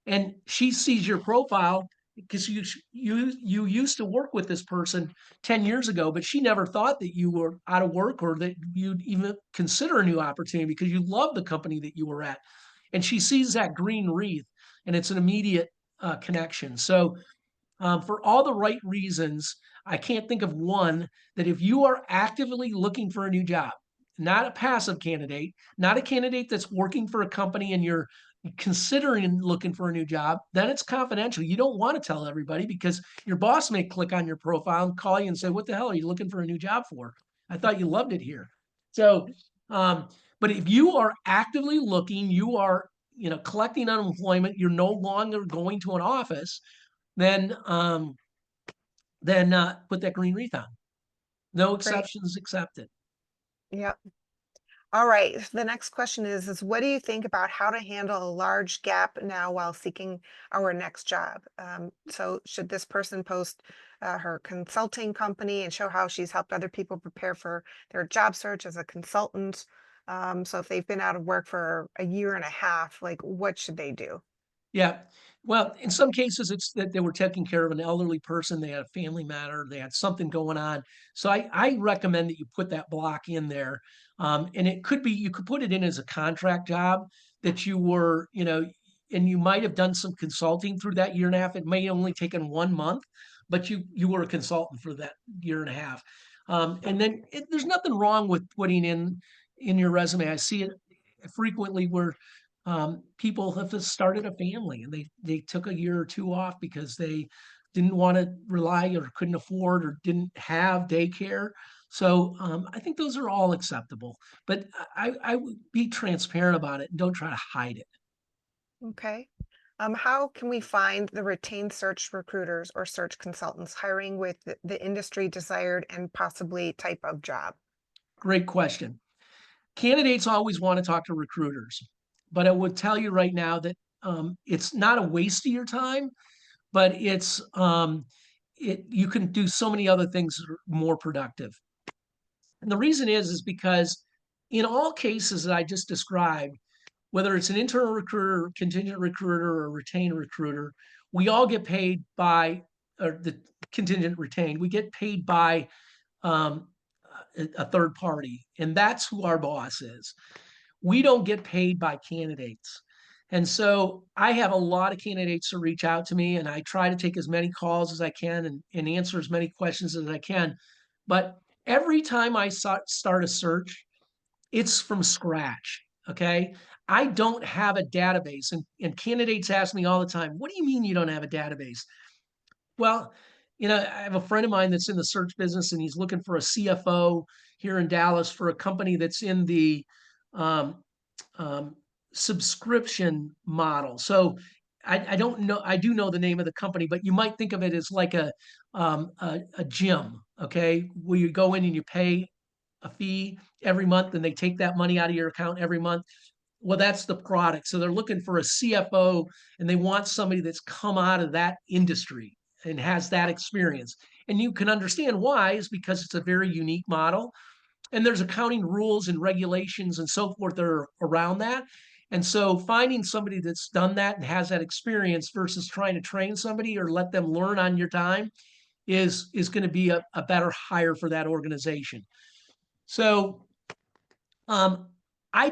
C: And she sees your profile because you used to work with this person 10 years ago, but she never thought that you were out of work or that you'd even consider a new opportunity because you love the company that you were at. And she sees that green wreath, and it's an immediate connection. So for all the right reasons, I can't think of one that if you are actively looking for a new job, not a passive candidate, not a candidate that's working for a company and you're considering looking for a new job, then it's confidential. You don't want to tell everybody because your boss may click on your profile and call you and say, "What the hell are you looking for a new job for? I thought you loved it here." So, but if you are actively looking, you are, collecting unemployment, you're no longer going to an office, then put that green wreath on. No
A: Great.
C: exceptions accepted.
A: Yep. All right. The next question is what do you think about how to handle a large gap now while seeking our next job? So should this person post her consulting company and show how she's helped other people prepare for their job search as a consultant? So if they've been out of work for a year and a half, like what should they do?
C: Yeah. Well, in some cases, it's that they were taking care of an elderly person. They had a family matter. They had something going on. So I recommend that you put that block in there. And it could be, you could put it in as a contract job that you were, and you might have done some consulting through that year and a half. It may have only taken 1 month, but you were a consultant for that year and a half. And then there's nothing wrong with putting in your resume. I see it frequently where people have just started a family and they took a year or two off because they didn't want to rely or couldn't afford or didn't have daycare. So I think those are all acceptable, but I would be transparent about it and don't try to hide it.
A: Okay. How can we find the retained search recruiters or search consultants hiring with the industry desired and possibly type of job?
C: Great question. Candidates always want to talk to recruiters, but I would tell you right now that it's not a waste of your time, but you can do so many other things that are more productive. And the reason is because in all cases that I just described, whether it's an internal recruiter, contingent recruiter, or retained recruiter, we all get paid by, or the contingent retained, we get paid by um, a third party, and that's who our boss is. We don't get paid by candidates. And so I have a lot of candidates to reach out to me, and I try to take as many calls as I can and answer as many questions as I can. But every time I start a search, it's from scratch. Okay. I don't have a database. And candidates ask me all the time, "What do you mean you don't have a database?" Well, I have a friend of mine that's in the search business and he's looking for a CFO here in Dallas for a company that's in the um, um, subscription model. So I don't know. I do know the name of the company, but you might think of it as like a gym. Okay, where you go in and you pay a fee every month, and they take that money out of your account every month. Well, that's the product. So they're looking for a CFO, and they want somebody that's come out of that industry and has that experience. And you can understand why is because it's a very unique model and there's accounting rules and regulations and so forth that are around that. And so finding somebody that's done that and has that experience versus trying to train somebody or let them learn on your time is going to be a better hire for that organization. So um, I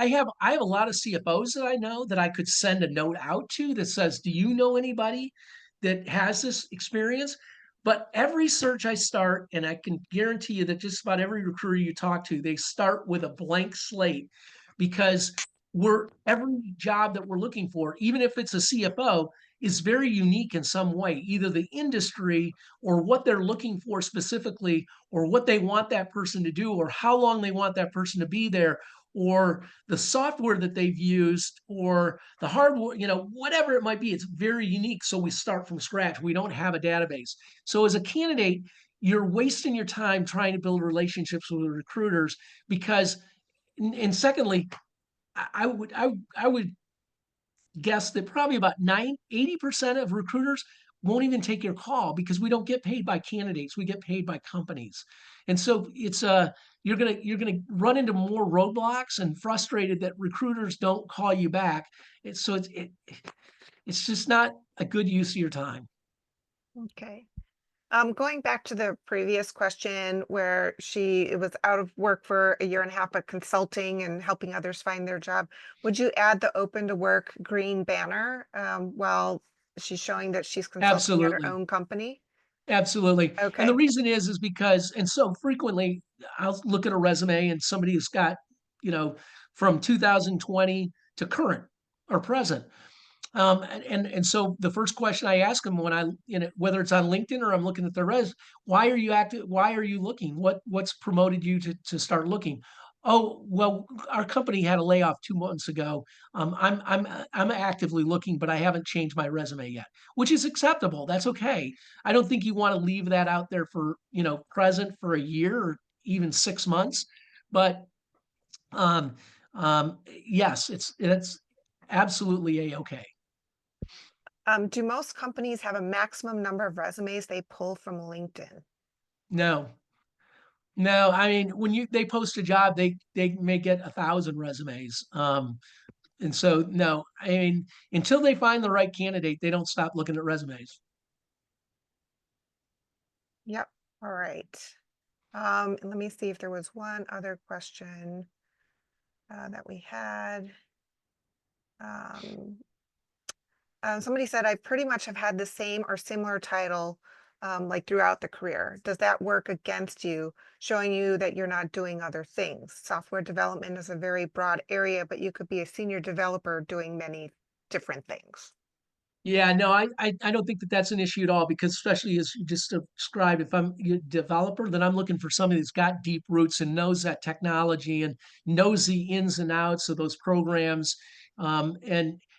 C: have a lot of CFOs that I know that I could send a note out to that says, "Do you know anybody that has this experience?" But every search I start, and I can guarantee you that just about every recruiter you talk to, they start with a blank slate because every job that we're looking for, even if it's a CFO, is very unique in some way, either the industry or what they're looking for specifically, or what they want that person to do, or how long they want that person to be there, or the software that they've used, or the hardware, whatever it might be. It's very unique. So we start from scratch. We don't have a database. So as a candidate, you're wasting your time trying to build relationships with recruiters because, and secondly, I would guess that probably about 80% of recruiters won't even take your call because we don't get paid by candidates. We get paid by companies. And so you're gonna run into more roadblocks and frustrated that recruiters don't call you back. It's just not a good use of your time.
A: Okay. Going back to the previous question where she was out of work for a year and a half, but consulting and helping others find their job, would you add the open to work green banner while she's showing that she's consulting at her
C: Absolutely.
A: own company?
C: Absolutely. And the
A: Okay.
C: reason is because, and so frequently I'll look at a resume and somebody has got, you know, from 2020 to current or present. And so the first question I ask them when whether it's on LinkedIn or I'm looking at their res, why are you active? Why are you looking? What's promoted you to start looking? Oh, well, our company had a layoff 2 months ago. I'm actively looking, but I haven't changed my resume yet, which is acceptable. That's okay. I don't think you want to leave that out there for, present for a year or even 6 months. But um, yes, it's absolutely a-okay.
A: Do most companies have a maximum number of resumes they pull from LinkedIn?
C: No, no. I mean, when they post a job, they may get 1,000 resumes. And so no, I mean, until they find the right candidate, they don't stop looking at resumes.
A: Yep. All right. And let me see if there was one other question that we had. Um, Somebody said, I pretty much have had the same or similar title like throughout the career. Does that work against you, showing you that you're not doing other things? Software development is a very broad area, but you could be a senior developer doing many different things.
C: Yeah, no, I don't think that that's an issue at all because especially as you just described, if I'm a developer, then I'm looking for somebody that's got deep roots and knows that technology and knows the ins and outs of those programs.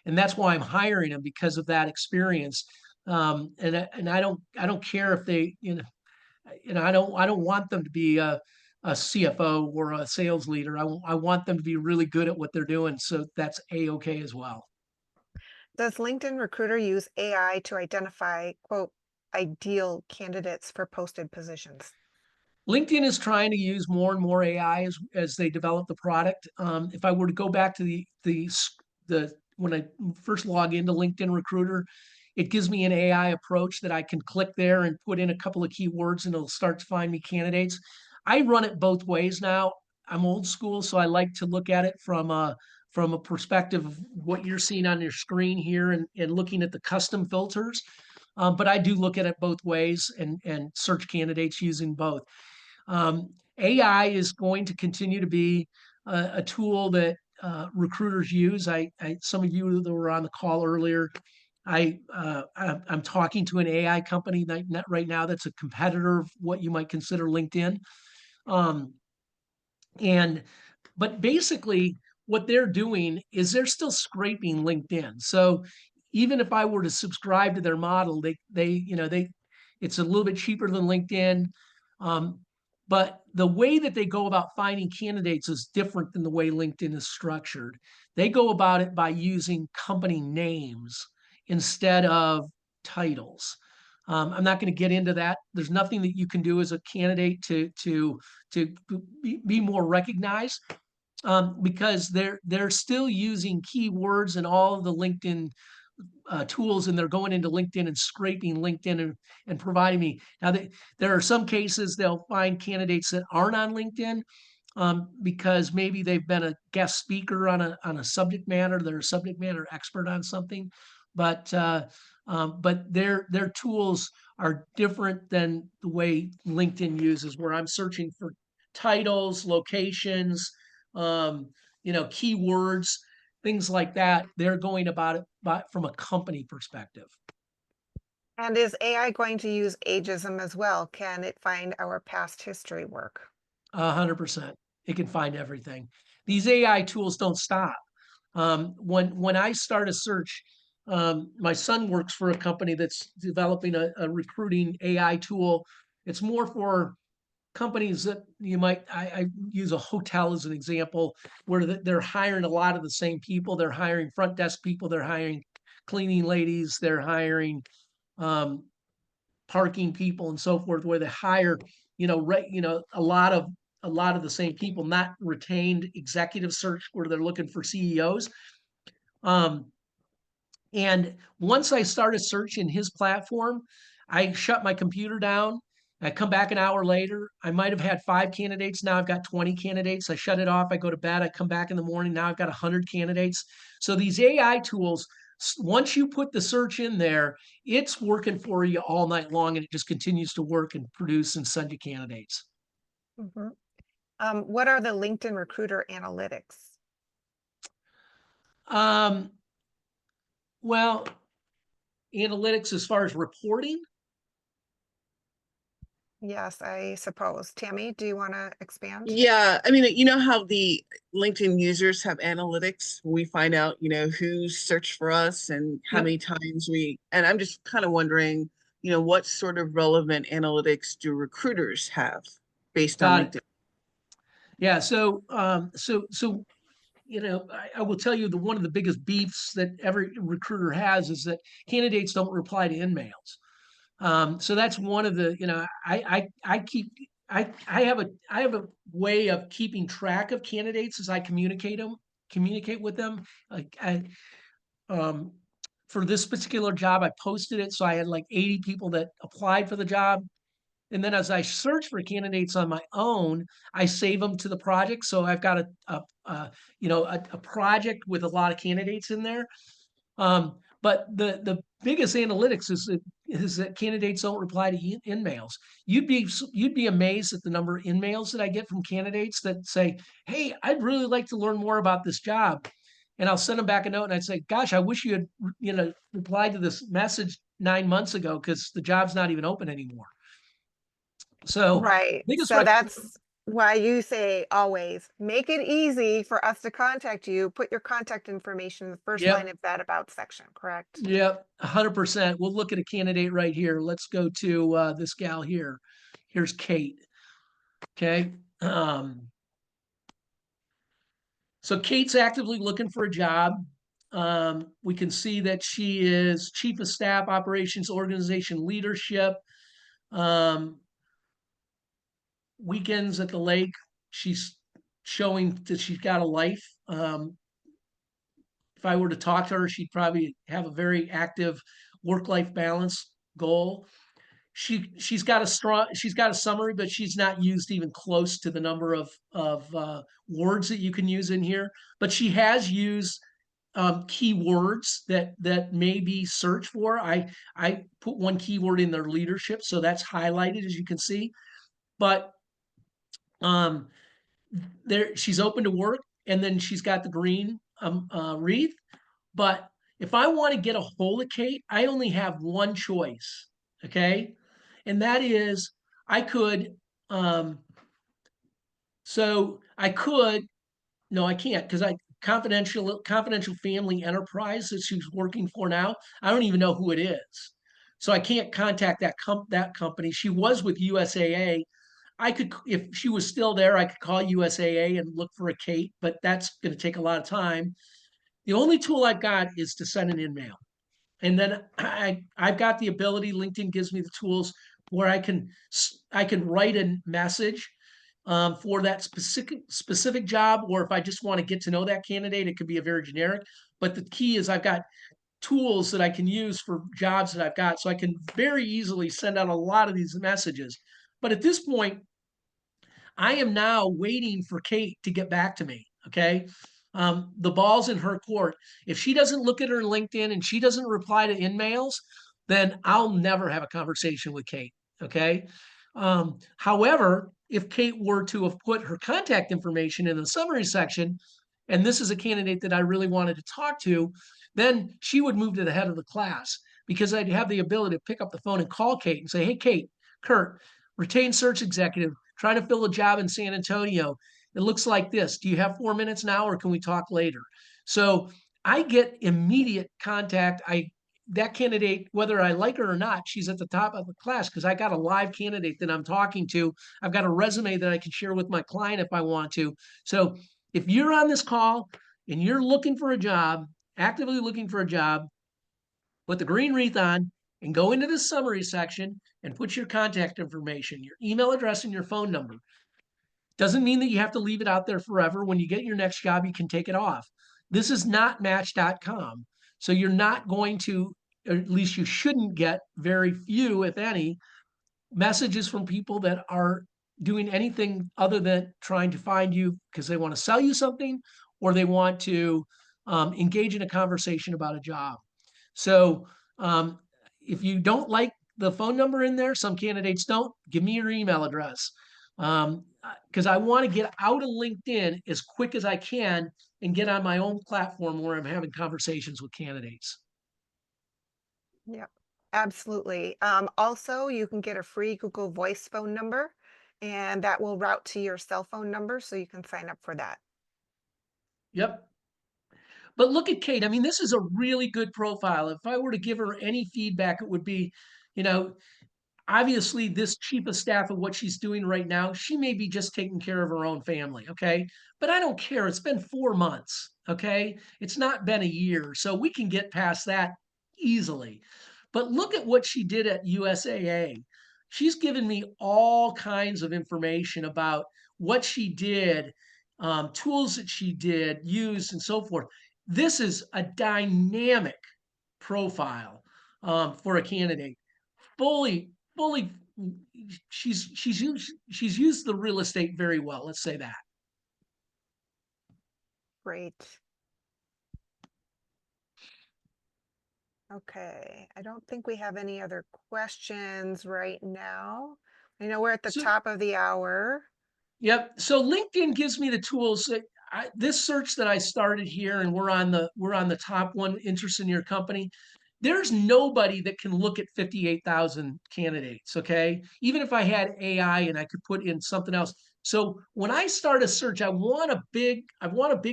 C: And that's why I'm hiring them because of that experience. And I don't care if they, I don't want them to be a CFO or a sales leader. I want them to be really good at what they're doing. So that's a-okay as well.
A: Does LinkedIn Recruiter use AI to identify, quote, ideal candidates for posted positions?
C: LinkedIn is trying to use more and more AI as they develop the product. If I were to go back to the when I first log into LinkedIn Recruiter, it gives me an AI approach that I can click there and put in a couple of keywords and it'll start to find me candidates. I run it both ways now. I'm old school, so I like to look at it from a perspective of what you're seeing on your screen here and looking at the custom filters. But I do look at it both ways and search candidates using both. AI is going to continue to be a tool that recruiters use. Some of you that were on the call earlier, I'm talking to an AI company right now that's a competitor of what you might consider LinkedIn. Um, and but basically what they're doing is they're still scraping LinkedIn. So even if I were to subscribe to their model, they it's a little bit cheaper than LinkedIn. Um, but the way that they go about finding candidates is different than the way LinkedIn is structured. They go about it by using company names instead of titles. I'm not going to get into that. There's nothing that you can do as a candidate to be more recognized because they're still using keywords and all of the LinkedIn tools, and they're going into LinkedIn and scraping LinkedIn and providing me. Now, there are some cases they'll find candidates that aren't on LinkedIn because maybe they've been a guest speaker on a subject matter, they're a subject matter expert on something, but their tools are different than the way LinkedIn uses, where I'm searching for titles, locations, keywords, things like that. They're going about it from a company perspective.
A: And is AI going to use ageism as well? Can it find our past history work?
C: 100%. It can find everything. These AI tools don't stop. When I start a search, my son works for a company that's developing a recruiting AI tool. It's more for companies that I use a hotel as an example, where they're hiring a lot of the same people. They're hiring front desk people. They're hiring cleaning ladies. They're hiring um, parking people and so forth, where they hire, a lot of the same people, not retained executive search where they're looking for CEOs. Um, and once I started searching his platform, I shut my computer down. I come back an hour later. I might have had 5 candidates. Now I've got 20 candidates. I shut it off. I go to bed. I come back in the morning. Now I've got 100 candidates. So these AI tools, once you put the search in there, it's working for you all night long, and it just continues to work and produce and send you candidates.
A: Mhm. What are the LinkedIn Recruiter analytics?
C: Well, analytics as far as reporting.
A: Yes, I suppose. Tammy, do you want to expand?
D: Yeah, I mean, you know how the LinkedIn users have analytics? We find out, who searched for us and how
C: Yep.
D: many times and I'm just kind of wondering, what sort of relevant analytics do recruiters have based on
C: Got it.
D: LinkedIn?
C: Yeah. So, I will tell you one of the biggest beefs that every recruiter has is that candidates don't reply to InMails. So that's one of the, I have a way of keeping track of candidates as I communicate with them. Like um, for this particular job, I posted it, so I had like 80 people that applied for the job. And then as I search for candidates on my own, I save them to the project. So I've got a project with a lot of candidates in there. But the biggest analytics is that candidates don't reply to in-mails. You'd be amazed at the number of in-mails that I get from candidates that say, "Hey, I'd really like to learn more about this job," and I'll send them back a note and I'd say, "Gosh, I wish you had replied to this message 9 months ago because the job's not even open anymore." So
A: Right.
C: biggest
A: So
C: rec-
A: that's why you say always make it easy for us to contact you. Put your contact information in the first line
C: Yep.
A: of that about section, correct?
C: Yep, 100%. We'll look at a candidate right here. Let's go to this gal here. Here's Kate. Okay. So Kate's actively looking for a job. We can see that she is chief of staff, operations, organization leadership. Weekends at the lake. She's showing that she's got a life. If I were to talk to her, she'd probably have a very active work-life balance goal. She's got a summary, but she's not used even close to the number of words that you can use in here. But she has used keywords that may be searched for. I put one keyword in their leadership, so that's highlighted as you can see. But um, there she's open to work, and then she's got the green wreath. But if I want to get a hold of Kate, I only have one choice. Okay. And that is I could, so I could, no, I can't because I confidential family enterprise that she's working for now. I don't even know who it is. So I can't contact that company. She was with USAA. I could, if she was still there, I could call USAA and look for a Kate, but that's going to take a lot of time. The only tool I've got is to send an email. And then I've got the ability, LinkedIn gives me the tools where I can write a message for that specific job, or if I just want to get to know that candidate, it could be a very generic. But the key is I've got tools that I can use for jobs that I've got, so I can very easily send out a lot of these messages. But at this point, I am now waiting for Kate to get back to me. Okay. The ball's in her court. If she doesn't look at her LinkedIn and she doesn't reply to in-mails, then I'll never have a conversation with Kate. Okay. However, if Kate were to have put her contact information in the summary section, and this is a candidate that I really wanted to talk to, then she would move to the head of the class because I'd have the ability to pick up the phone and call Kate and say, "Hey, Kate, Kurt, retained search executive, trying to fill a job in San Antonio. It looks like this. Do you have 4 minutes now, or can we talk later?" So I get immediate contact. That candidate, whether I like her or not, she's at the top of the class because I got a live candidate that I'm talking to. I've got a resume that I can share with my client if I want to. So if you're on this call and you're looking for a job, actively looking for a job, put the green wreath on and go into the summary section and put your contact information, your email address, and your phone number. Doesn't mean that you have to leave it out there forever. When you get your next job, you can take it off. This is not Match.com. So you're not going to or at least you shouldn't get very few, if any, messages from people that are doing anything other than trying to find you because they want to sell you something or they want to engage in a conversation about a job. So if you don't like the phone number in there, some candidates don't, give me your email address. Because I want to get out of LinkedIn as quick as I can and get on my own platform where I'm having conversations with candidates.
A: Yep, absolutely. Also, you can get a free Google Voice phone number, and that will route to your cell phone number, so you can sign up for that.
C: Yep. But look at Kate. I mean, this is a really good profile. If I were to give her any feedback, it would be, you know, obviously this chief of staff of what she's doing right now, she may be just taking care of her own family. Okay. But I don't care. It's been 4 months. Okay. It's not been a year. So we can get past that easily. But look at what she did at USAA. She's given me all kinds of information about what she did, tools that she did, used, and so forth. This is a dynamic profile for a candidate. Fully, she's used the real estate very well. Let's say that.
A: Great. Okay, I don't think we have any other questions right now. I know we're at the
C: So,
A: top of the hour.
C: yep. So LinkedIn gives me the tools. This search that I started here, and we're on the top one, interest in your company. There's nobody that can look at 58,000 candidates. Okay, even if I had AI and I could put in something else. So when I start a search, I want a big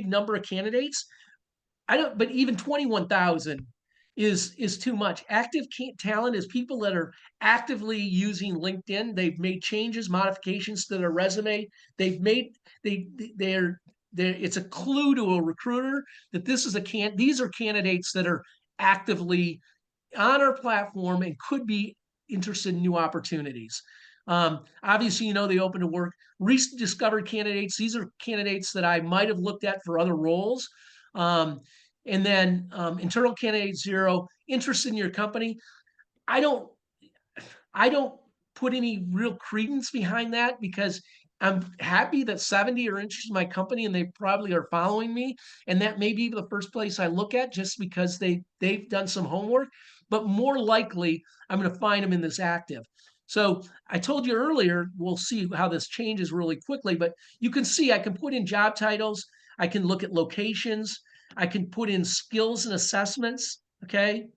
C: number of candidates. I don't, but even 21,000 is too much. Active talent is people that are actively using LinkedIn. They've made changes, modifications to their resume. They've made they're it's a clue to a recruiter that these are candidates that are actively on our platform and could be interested in new opportunities. Obviously, they open to work. Recent discovered candidates. These are candidates that I might have looked at for other roles. Um, and then internal candidate 0, interested in your company. I don't I don't put any real credence behind that because I'm happy that 70 are interested in my company and they probably are following me. And that may be the first place I look at just because they've done some homework. But more likely, I'm going to find them in this active. So I told you earlier, we'll see how this changes really quickly. But you can see I can put in job titles. I can look at locations. I can put in skills and assessments. Okay.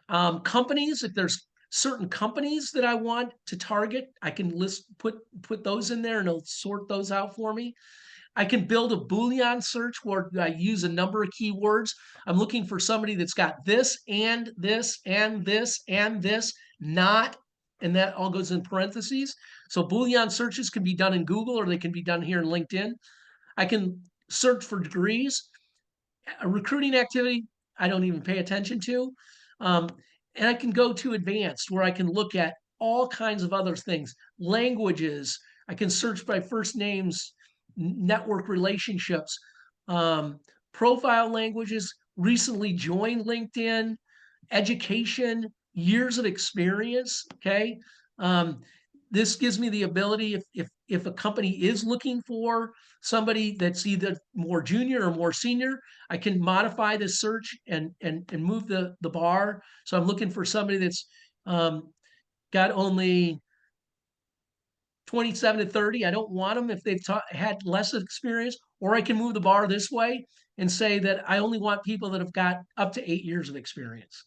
C: Companies, if there's certain companies that I want to target, I can put those in there and it'll sort those out for me. I can build a Boolean search where I use a number of keywords. I'm looking for somebody that's got this and this and this and this, not, and that all goes in parentheses. So Boolean searches can be done in Google or they can be done here in LinkedIn. I can search for degrees. A recruiting activity I don't even pay attention to. Um, and I can go to advanced where I can look at all kinds of other things, languages. I can search by first names, network relationships, profile languages, recently joined LinkedIn, education, years of experience. Okay. This gives me the ability if a company is looking for somebody that's either more junior or more senior, I can modify this search and move the bar. So I'm looking for somebody that's got only 27 to 30. I don't want them if they've had less experience, or I can move the bar this way and say that I only want people that have got up to 8 years of experience.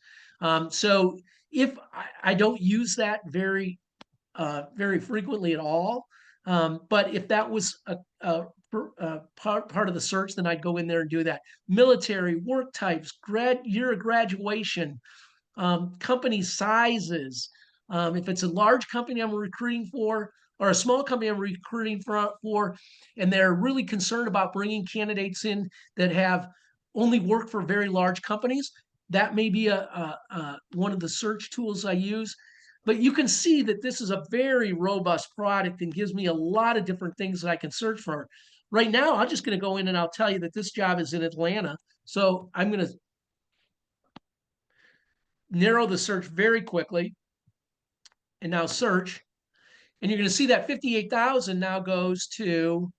C: So if I don't use that very frequently at all, but if that was a part of the search, then I'd go in there and do that. Military, work types, year of graduation, company sizes. If it's a large company I'm recruiting for, or a small company I'm recruiting for, and they're really concerned about bringing candidates in that have only worked for very large companies, that may be one of the search tools I use. But you can see that this is a very robust product and gives me a lot of different things that I can search for. Right now, I'm just going to go in and I'll tell you that this job is in Atlanta. So I'm going to narrow the search very quickly, and now search, and you're going to see that 58,000 now goes to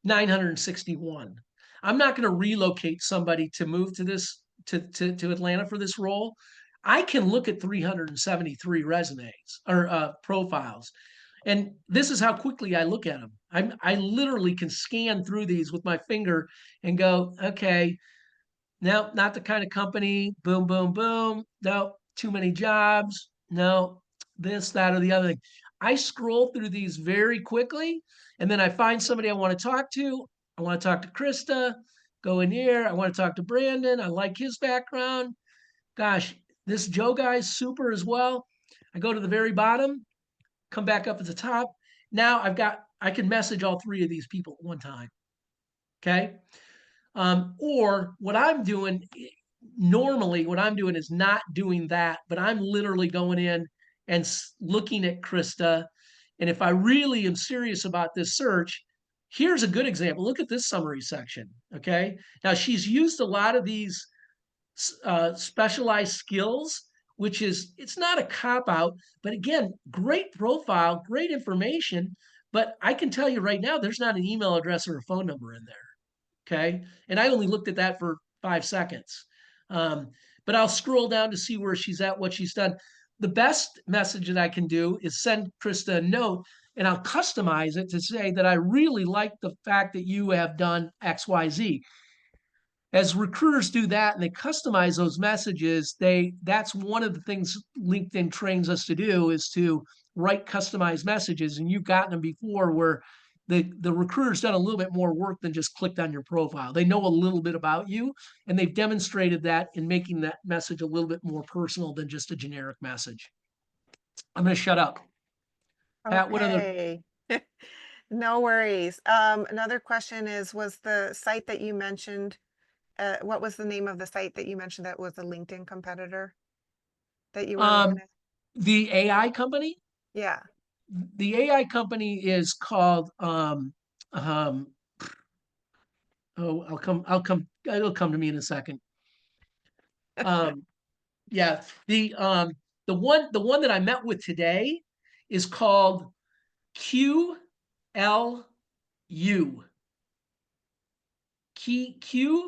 C: 961. I'm not going to relocate somebody to move to this to Atlanta for this role. I can look at 373 resumes or profiles, and this is how quickly I look at them. I literally can scan through these with my finger and go, okay, no, not the kind of company. Boom, boom, boom. No, too many jobs. No, this, that, or the other thing. I scroll through these very quickly, and then I find somebody I want to talk to. I want to talk to Krista. Go in here. I want to talk to Brandon. I like his background. Gosh, this Joe guy's super as well. I go to the very bottom, come back up at the top. Now I can message all three of these people at one time. Okay. Or what I'm doing normally, what I'm doing is not doing that, but I'm literally going in and looking at Krista. And if I really am serious about this search, here's a good example. Look at this summary section. Okay. Now she's used a lot of these specialized skills, which is, it's not a cop out, but again, great profile, great information. But I can tell you right now, there's not an email address or a phone number in there. Okay. And I only looked at that for 5 seconds. But I'll scroll down to see where she's at, what she's done. The best message that I can do is send Krista a note, and I'll customize it to say that I really like the fact that you have done XYZ. As recruiters do that and they customize those messages, that's one of the things LinkedIn trains us to do, is to write customized messages. And you've gotten them before, where the recruiter's done a little bit more work than just clicked on your profile. They know a little bit about you, and they've demonstrated that in making that message a little bit more personal than just a generic message. I'm going to shut up. Pat, what other?
A: Okay. No worries. Another question is, was the site that you mentioned, what was the name of the site that you mentioned that was a LinkedIn competitor that you were looking at?
C: The AI company?
A: Yeah.
C: The AI company is called um oh, it'll come to me in a second. Yeah, the one that I met with today is called QLU. QLU.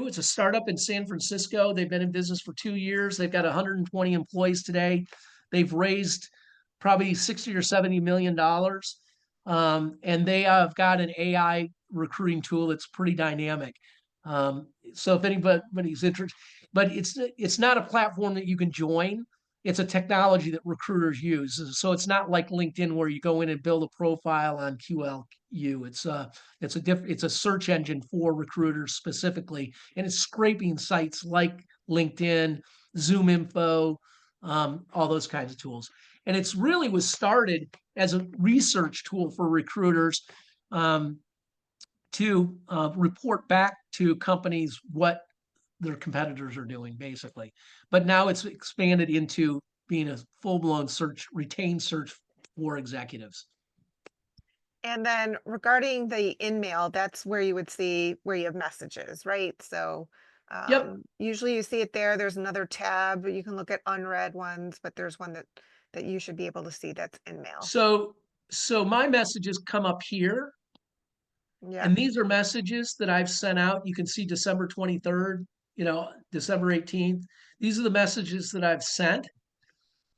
C: It's a startup in San Francisco. They've been in business for 2 years. They've got 120 employees today. They've raised probably 60 or 70 million dollars. And they have got an AI recruiting tool that's pretty dynamic. So if anybody's interested, but it's not a platform that you can join. It's a technology that recruiters use. So it's not like LinkedIn where you go in and build a profile on QLU. It's a search engine for recruiters specifically, and it's scraping sites like LinkedIn, Zoom Info, all those kinds of tools. And it's really was started as a research tool for recruiters to report back to companies what their competitors are doing, basically. But now it's expanded into being a full-blown retained search for executives.
A: And then regarding the InMail, that's where you would see where you have messages, right? So
C: Yep.
A: usually you see it there. There's another tab. You can look at unread ones, but there's one that you should be able to see that's InMail.
C: So my messages come up here.
A: Yeah.
C: And these are messages that I've sent out. You can see December 23rd, December 18th. These are the messages that I've sent.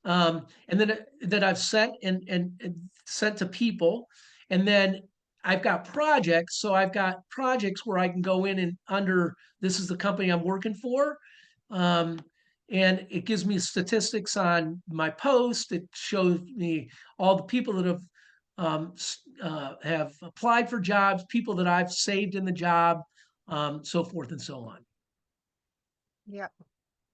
C: And then that I've sent and sent to people. And then I've got projects. So I've got projects where I can go in and this is the company I'm working for. And it gives me statistics on my post. It shows me all the people that have applied for jobs, people that I've saved in the job, so forth and so on.
A: Yeah.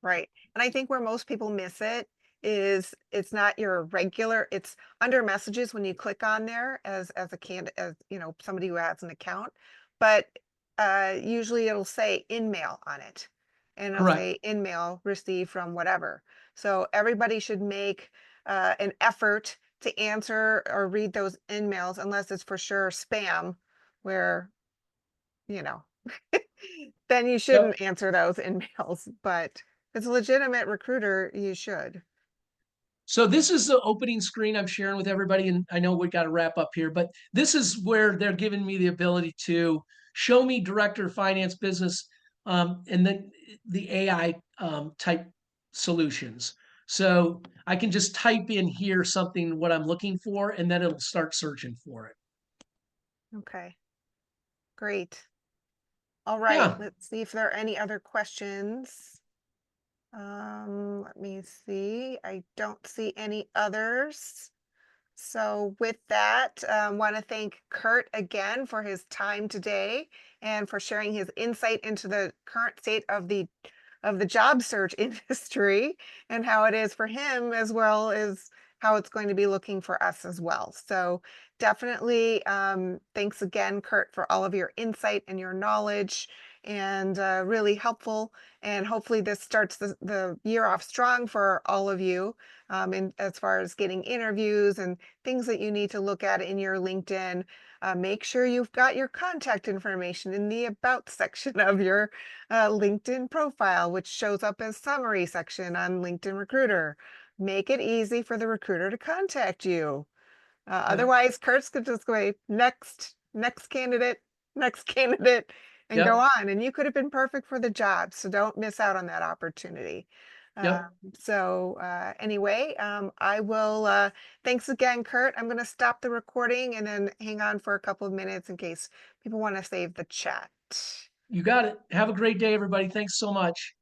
A: Right. And I think where most people miss it is it's not your regular, it's under messages when you click on there as a candidate, as somebody who has an account, but usually it'll say InMail on it, and it'll
C: Correct.
A: say InMail received from whatever. So everybody should make an effort to answer or read those InMails, unless it's for sure spam, where then you shouldn't answer those InMails. But it's a legitimate recruiter, you should.
C: So this is the opening screen I'm sharing with everybody, and I know we got to wrap up here, but this is where they're giving me the ability to show me director of finance business, and then the AI type solutions. So I can just type in here something what I'm looking for, and then it'll start searching for it.
A: Okay. Great. All right,
C: Yeah.
A: let's see if there are any other questions. Let me see. I don't see any others. So with that, want to thank Kurt again for his time today and for sharing his insight into the current state of the job search industry and how it is for him, as well as how it's going to be looking for us as well. So definitely, thanks again, Kurt, for all of your insight and your knowledge, and really helpful. And hopefully this starts the year off strong for all of you, in as far as getting interviews and things that you need to look at in your LinkedIn. Make sure you've got your contact information in the about section of your LinkedIn profile, which shows up as summary section on LinkedIn Recruiter. Make it easy for the recruiter to contact you. Otherwise, Kurt's could just go, next candidate, next candidate, and go
C: Yep.
A: on. And you could have been perfect for the job. So don't miss out on that opportunity.
C: Yep.
A: Anyway, I will, thanks again, Kurt. I'm going to stop the recording and then hang on for a couple of minutes in case people want to save the chat.
C: You got it. Have a great day, everybody. Thanks so much.